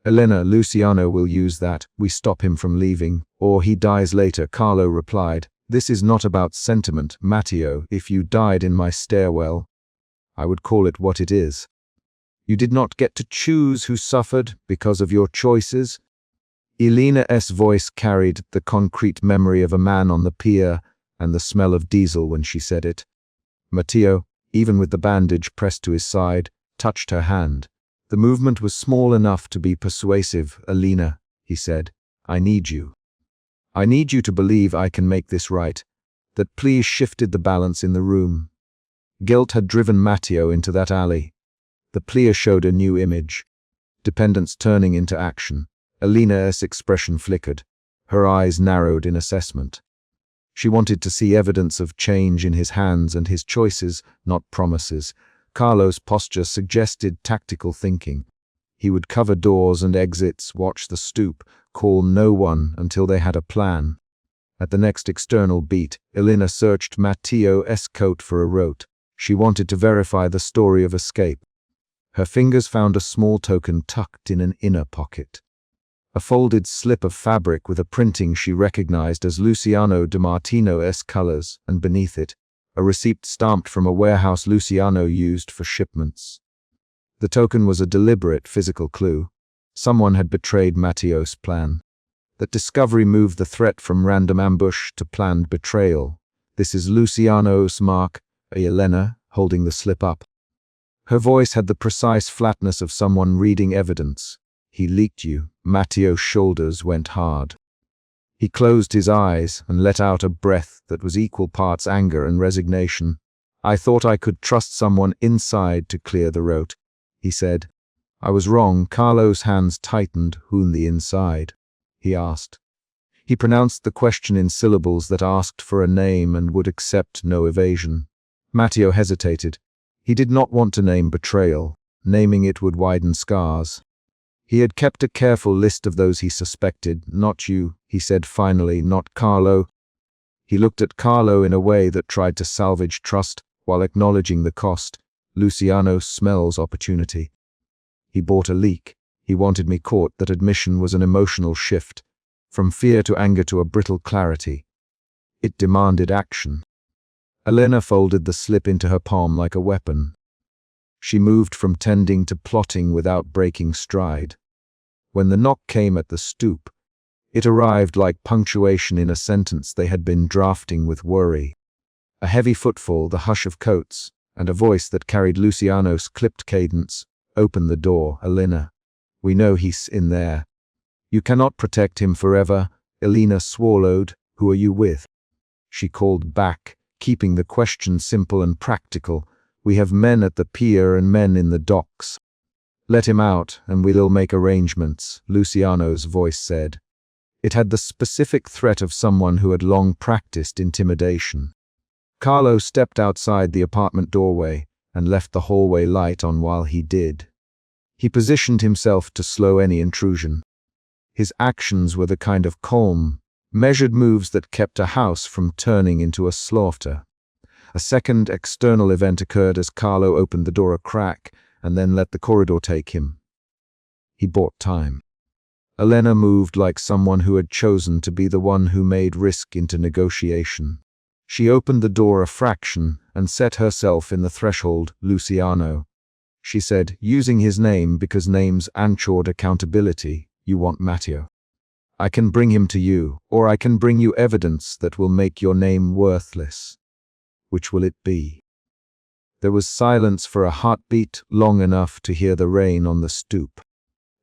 Elena, Luciano will use that. We stop him from leaving, or he dies later. Carlo replied, this is not about sentiment, Matteo. If you died in my stairwell, I would call it what it is. You did not get to choose who suffered because of your choices. Elena's voice carried the concrete memory of a man on the pier and the smell of diesel when she said it. Matteo, even with the bandage pressed to his side, touched her hand. The movement was small enough to be persuasive. Elena, he said, I need you. I need you to believe I can make this right. That plea shifted the balance in the room. Guilt had driven Matteo into that alley. The plea showed a new image. Dependence turning into action. Elena's expression flickered. Her eyes narrowed in assessment. She wanted to see evidence of change in his hands and his choices, not promises. Carlo's posture suggested tactical thinking. He would cover doors and exits, watch the stoop, call no one until they had a plan. At the next external beat, Elena searched Matteo's coat for a rote. She wanted to verify the story of escape. Her fingers found a small token tucked in an inner pocket. A folded slip of fabric with a printing she recognized as Luciano de Martino's colors, and beneath it, a receipt stamped from a warehouse Luciano used for shipments. The token was a deliberate physical clue. Someone had betrayed Matteo's plan. That discovery moved the threat from random ambush to planned betrayal. This is Luciano's mark, Elena, holding the slip up. Her voice had the precise flatness of someone reading evidence. He leaked you. Matteo's shoulders went hard. He closed his eyes and let out a breath that was equal parts anger and resignation. I thought I could trust someone inside to clear the road, he said. I was wrong. Carlo's hands tightened. Who in the inside? He asked. He pronounced the question in syllables that asked for a name and would accept no evasion. Matteo hesitated. He did not want to name betrayal. Naming it would widen scars. He had kept a careful list of those he suspected. Not you, he said finally, not Carlo. He looked at Carlo in a way that tried to salvage trust while acknowledging the cost. Luciano smells opportunity. He bought a leak. He wanted me caught. That admission was an emotional shift, from fear to anger to a brittle clarity. It demanded action. Elena folded the slip into her palm like a weapon. She moved from tending to plotting without breaking stride. When the knock came at the stoop, it arrived like punctuation in a sentence they had been drafting with worry. A heavy footfall, the hush of coats, and a voice that carried Luciano's clipped cadence. Open the door, Elena. We know he's in there. You cannot protect him forever. Elena swallowed. Who are you with? She called back, keeping the question simple and practical. We have men at the pier and men in the docks. Let him out, and we'll make arrangements, Luciano's voice said. It had the specific threat of someone who had long practiced intimidation. Carlo stepped outside the apartment doorway and left the hallway light on while he did. He positioned himself to slow any intrusion. His actions were the kind of calm, measured moves that kept a house from turning into a slaughter. A second external event occurred as Carlo opened the door a crack and then let the corridor take him. He bought time. Elena moved like someone who had chosen to be the one who made risk into negotiation. She opened the door a fraction and set herself in the threshold. Luciano, she said, using his name because names ensured accountability. You want Matteo. I can bring him to you, or I can bring you evidence that will make your name worthless. Which will it be? There was silence for a heartbeat long enough to hear the rain on the stoop.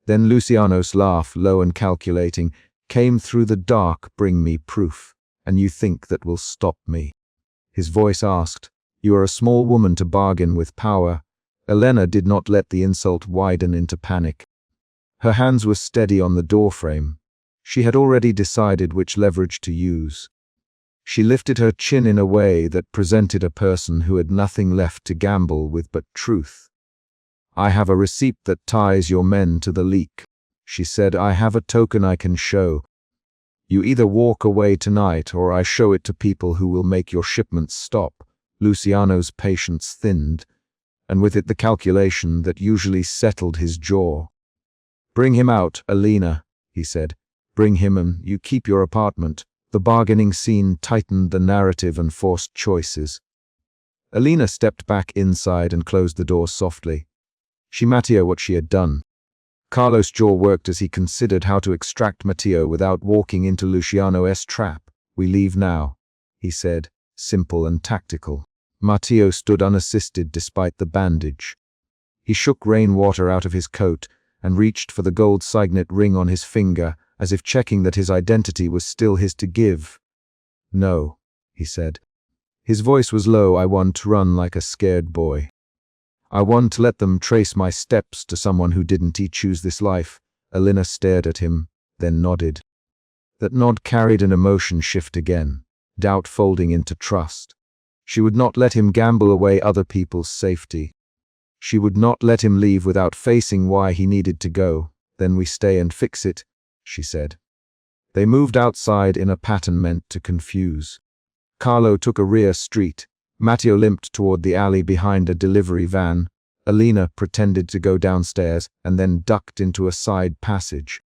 Then Luciano's laugh, low and calculating, came through the dark. Bring me proof, and you think that will stop me. His voice asked, You are a small woman to bargain with power. Elena did not let the insult widen into panic. Her hands were steady on the doorframe. She had already decided which leverage to use. She lifted her chin in a way that presented a person who had nothing left to gamble with but truth. I have a receipt that ties your men to the leak, she said. I have a token I can show. You either walk away tonight or I show it to people who will make your shipments stop. Luciano's patience thinned, and with it the calculation that usually settled his jaw. Bring him out, Elena, he said. Bring him and you keep your apartment. The bargaining scene tightened the narrative and forced choices. Elena stepped back inside and closed the door softly. She Matteo what she had done. Carlo's jaw worked as he considered how to extract Matteo without walking into Luciano's trap. We leave now, he said, simple and tactical. Matteo stood unassisted despite the bandage. He shook rainwater out of his coat and reached for the gold signet ring on his finger, as if checking that his identity was still his to give. No, he said. His voice was low. I want to run like a scared boy. I want to let them trace my steps to someone who didn't choose this life. Elena stared at him, then nodded. That nod carried an emotion shift again, doubt folding into trust. She would not let him gamble away other people's safety. She would not let him leave without facing why he needed to go. Then we stay and fix it, she said. They moved outside in a pattern meant to confuse. Carlo took a rear street. Matteo limped toward the alley behind a delivery van. Elena pretended to go downstairs and then ducked into a side passage.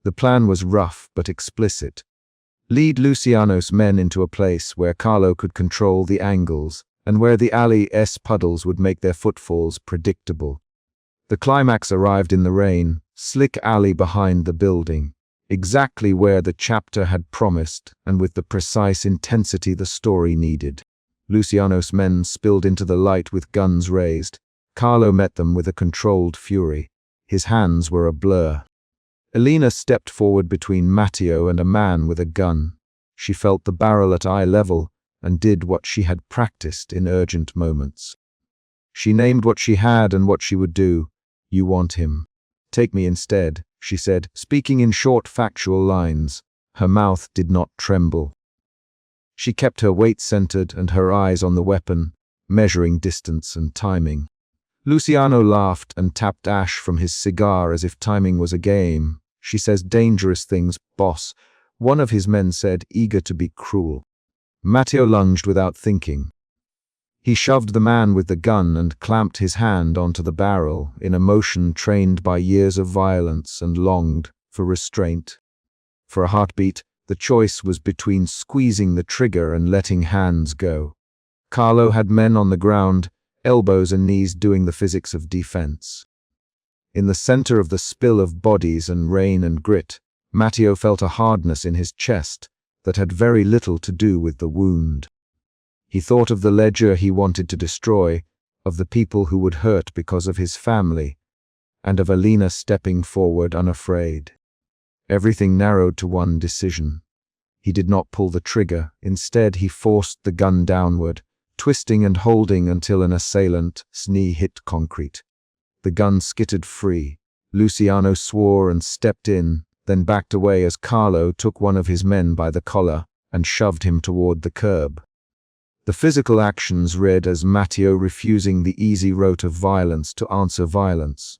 The plan was rough but explicit. Lead Luciano's men into a place where Carlo could control the angles and where the alley's puddles would make their footfalls predictable. The climax arrived in the rain, slick alley behind the building, exactly where the chapter had promised and with the precise intensity the story needed. Luciano's men spilled into the light with guns raised. Carlo met them with a controlled fury. His hands were a blur. Elena stepped forward between Matteo and a man with a gun. She felt the barrel at eye level and did what she had practiced in urgent moments. She named what she had and what she would do. You want him. Take me instead, she said, speaking in short factual lines. Her mouth did not tremble. She kept her weight centered and her eyes on the weapon, measuring distance and timing. Luciano laughed and tapped ash from his cigar as if timing was a game. She says dangerous things, boss, one of his men said, eager to be cruel. Matteo lunged without thinking. He shoved the man with the gun and clamped his hand onto the barrel in a motion trained by years of violence and longed for restraint. For a heartbeat, the choice was between squeezing the trigger and letting hands go. Carlo had men on the ground, elbows and knees doing the physics of defense. In the center of the spill of bodies and rain and grit, Matteo felt a hardness in his chest that had very little to do with the wound. He thought of the ledger he wanted to destroy, of the people who would hurt because of his family, and of Elena stepping forward unafraid. Everything narrowed to one decision. He did not pull the trigger. Instead, he forced the gun downward, twisting and holding until an assailant's knee hit concrete. The gun skittered free. Luciano swore and stepped in, then backed away as Carlo took one of his men by the collar and shoved him toward the curb. The physical actions read as Matteo refusing the easy route of violence to answer violence.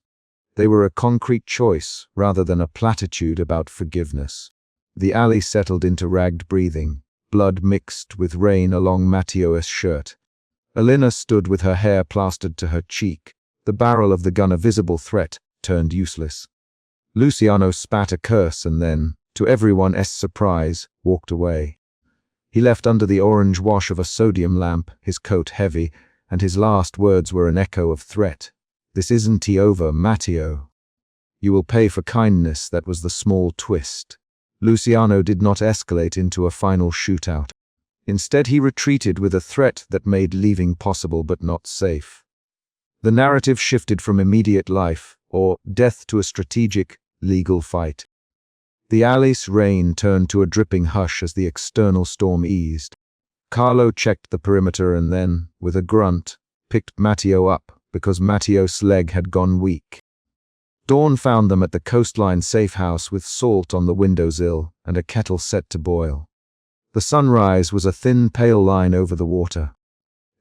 They were a concrete choice rather than a platitude about forgiveness. The alley settled into ragged breathing, blood mixed with rain along Matteo's shirt. Elena stood with her hair plastered to her cheek, the barrel of the gun a visible threat, turned useless. Luciano spat a curse and then, to everyone's surprise, walked away. He left under the orange wash of a sodium lamp, his coat heavy, and his last words were an echo of threat. This isn't over, Matteo. You will pay for kindness. That was the small twist. Luciano did not escalate into a final shootout. Instead, he retreated with a threat that made leaving possible but not safe. The narrative shifted from immediate life or death to a strategic, legal fight. The Alice rain turned to a dripping hush as the external storm eased. Carlo checked the perimeter and then, with a grunt, picked Matteo up because Matteo's leg had gone weak. Dawn found them at the coastline safe house with salt on the windowsill and a kettle set to boil. The sunrise was a thin, pale line over the water.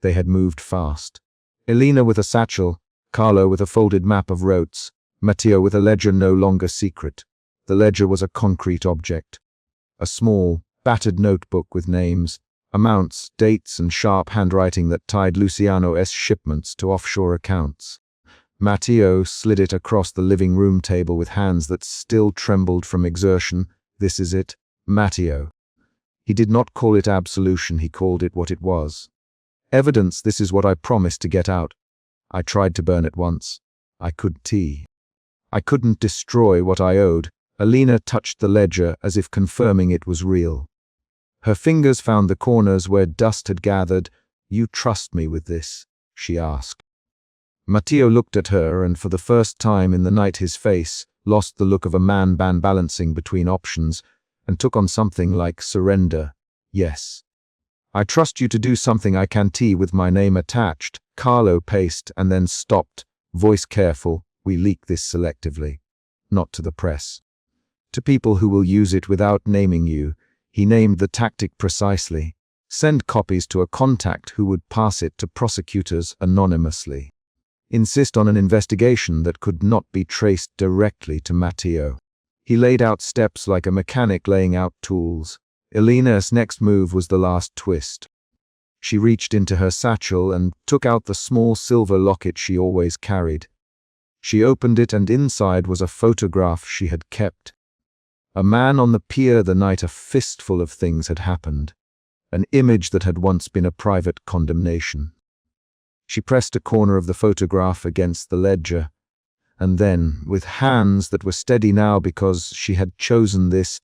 They had moved fast. Elena with a satchel, Carlo with a folded map of routes, Matteo with a ledger no longer secret. The ledger was a concrete object. A small, battered notebook with names, amounts, dates, and sharp handwriting that tied Luciano's shipments to offshore accounts. Matteo slid it across the living room table with hands that still trembled from exertion. This is it, Matteo. He did not call it absolution, he called it what it was. Evidence. This is what I promised to get out. I tried to burn it once. I couldn't destroy what I owed. Elena touched the ledger as if confirming it was real. Her fingers found the corners where dust had gathered. You trust me with this? She asked. Matteo looked at her, and for the first time in the night his face lost the look of a man balancing between options and took on something like surrender. Yes. I trust you to do something I can't with my name attached. Carlo paced and then stopped, voice careful. We leak this selectively. Not to the press. To people who will use it without naming you. He named the tactic precisely. Send copies to a contact who would pass it to prosecutors anonymously. Insist on an investigation that could not be traced directly to Matteo. He laid out steps like a mechanic laying out tools. Elena's next move was the last twist. She reached into her satchel and took out the small silver locket she always carried. She opened it, and inside was a photograph she had kept. A man on the pier the night a fistful of things had happened. An image that had once been a private condemnation. She pressed a corner of the photograph against the ledger, and then, with hands that were steady now because she had chosen this,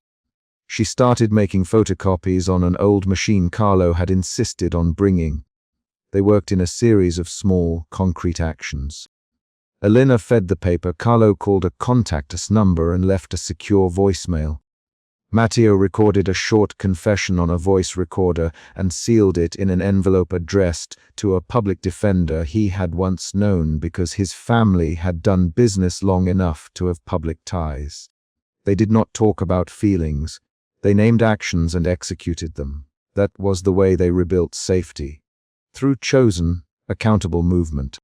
she started making photocopies on an old machine Carlo had insisted on bringing. They worked in a series of small, concrete actions. Elena fed the paper. Carlo called a contact us number and left a secure voicemail. Matteo recorded a short confession on a voice recorder and sealed it in an envelope addressed to a public defender he had once known because his family had done business long enough to have public ties. They did not talk about feelings. They named actions and executed them. That was the way they rebuilt safety. Through chosen, accountable movement.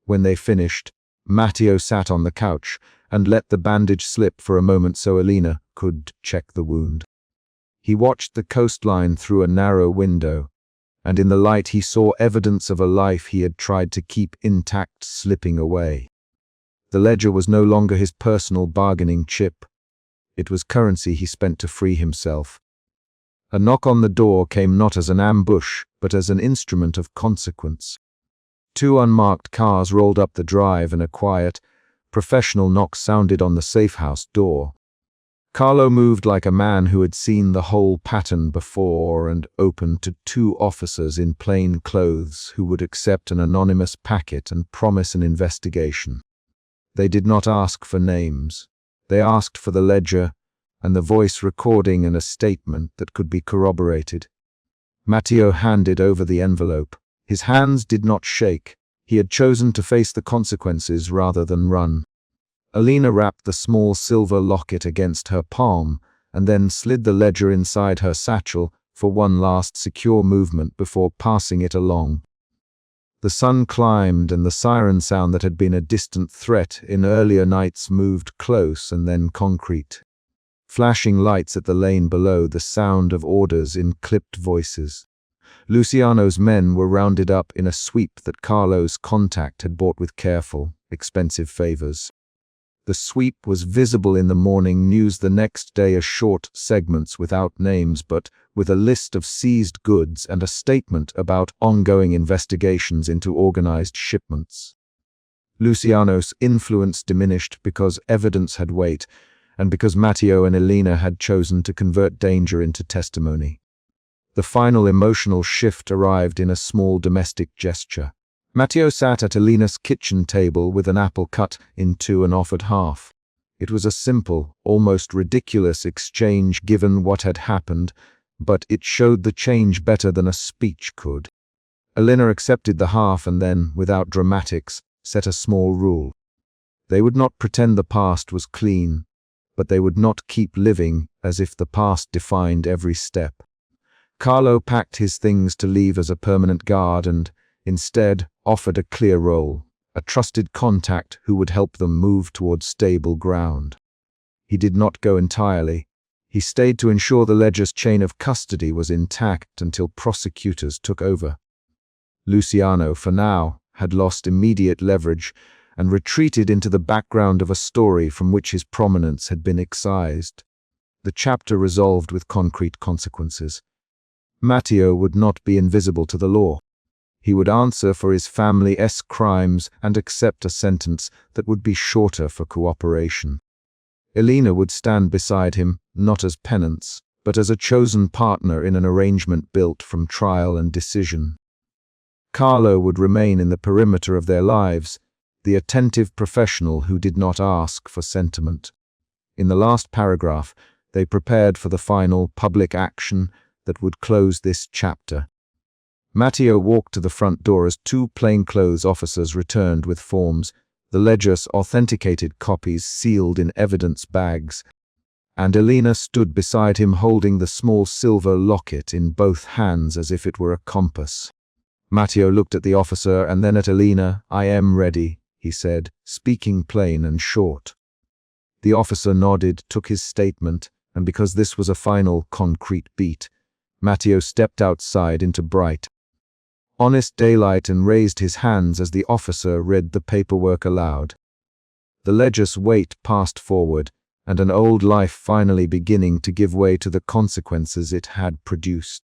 When they finished, Matteo sat on the couch and let the bandage slip for a moment so Elena could check the wound. He watched the coastline through a narrow window, and in the light he saw evidence of a life he had tried to keep intact slipping away. The ledger was no longer his personal bargaining chip. It was currency he spent to free himself. A knock on the door came not as an ambush, but as an instrument of consequence. 2 unmarked cars rolled up the drive, and a quiet, professional knock sounded on the safehouse door. Carlo moved like a man who had seen the whole pattern before and opened to 2 officers in plain clothes who would accept an anonymous packet and promise an investigation. They did not ask for names. They asked for the ledger and the voice recording and a statement that could be corroborated. Matteo handed over the envelope. His hands did not shake. He had chosen to face the consequences rather than run. Elena wrapped the small silver locket against her palm and then slid the ledger inside her satchel for one last secure movement before passing it along. The sun climbed, and the siren sound that had been a distant threat in earlier nights moved close and then concrete. Flashing lights at the lane below, the sound of orders in clipped voices. Luciano's men were rounded up in a sweep that Carlo's contact had bought with careful, expensive favors. The sweep was visible in the morning news the next day as short segments without names but with a list of seized goods and a statement about ongoing investigations into organized shipments. Luciano's influence diminished because evidence had weight and because Matteo and Elena had chosen to convert danger into testimony. The final emotional shift arrived in a small domestic gesture. Matteo sat at Alina's kitchen table with an apple cut in two and offered half. It was a simple, almost ridiculous exchange given what had happened, but it showed the change better than a speech could. Alina accepted the half and then, without dramatics, set a small rule. They would not pretend the past was clean, but they would not keep living as if the past defined every step. Carlo packed his things to leave as a permanent guard and, instead, offered a clear role, a trusted contact who would help them move towards stable ground. He did not go entirely. He stayed to ensure the ledger's chain of custody was intact until prosecutors took over. Luciano, for now, had lost immediate leverage and retreated into the background of a story from which his prominence had been excised. The chapter resolved with concrete consequences. Matteo would not be invisible to the law. He would answer for his family's crimes and accept a sentence that would be shorter for cooperation. Alina would stand beside him, not as penance, but as a chosen partner in an arrangement built from trial and decision. Carlo would remain in the perimeter of their lives, the attentive professional who did not ask for sentiment. In the last paragraph, they prepared for the final public action that would close this chapter. Matteo walked to the front door as two plainclothes officers returned with forms, the ledger's authenticated copies sealed in evidence bags, and Alina stood beside him holding the small silver locket in both hands as if it were a compass. Matteo looked at the officer and then at Alina. "I am ready," he said, speaking plain and short. The officer nodded, took his statement, and because this was a final, concrete beat, Matteo stepped outside into bright, honest daylight and raised his hands as the officer read the paperwork aloud. The ledger's weight passed forward, and an old life finally beginning to give way to the consequences it had produced.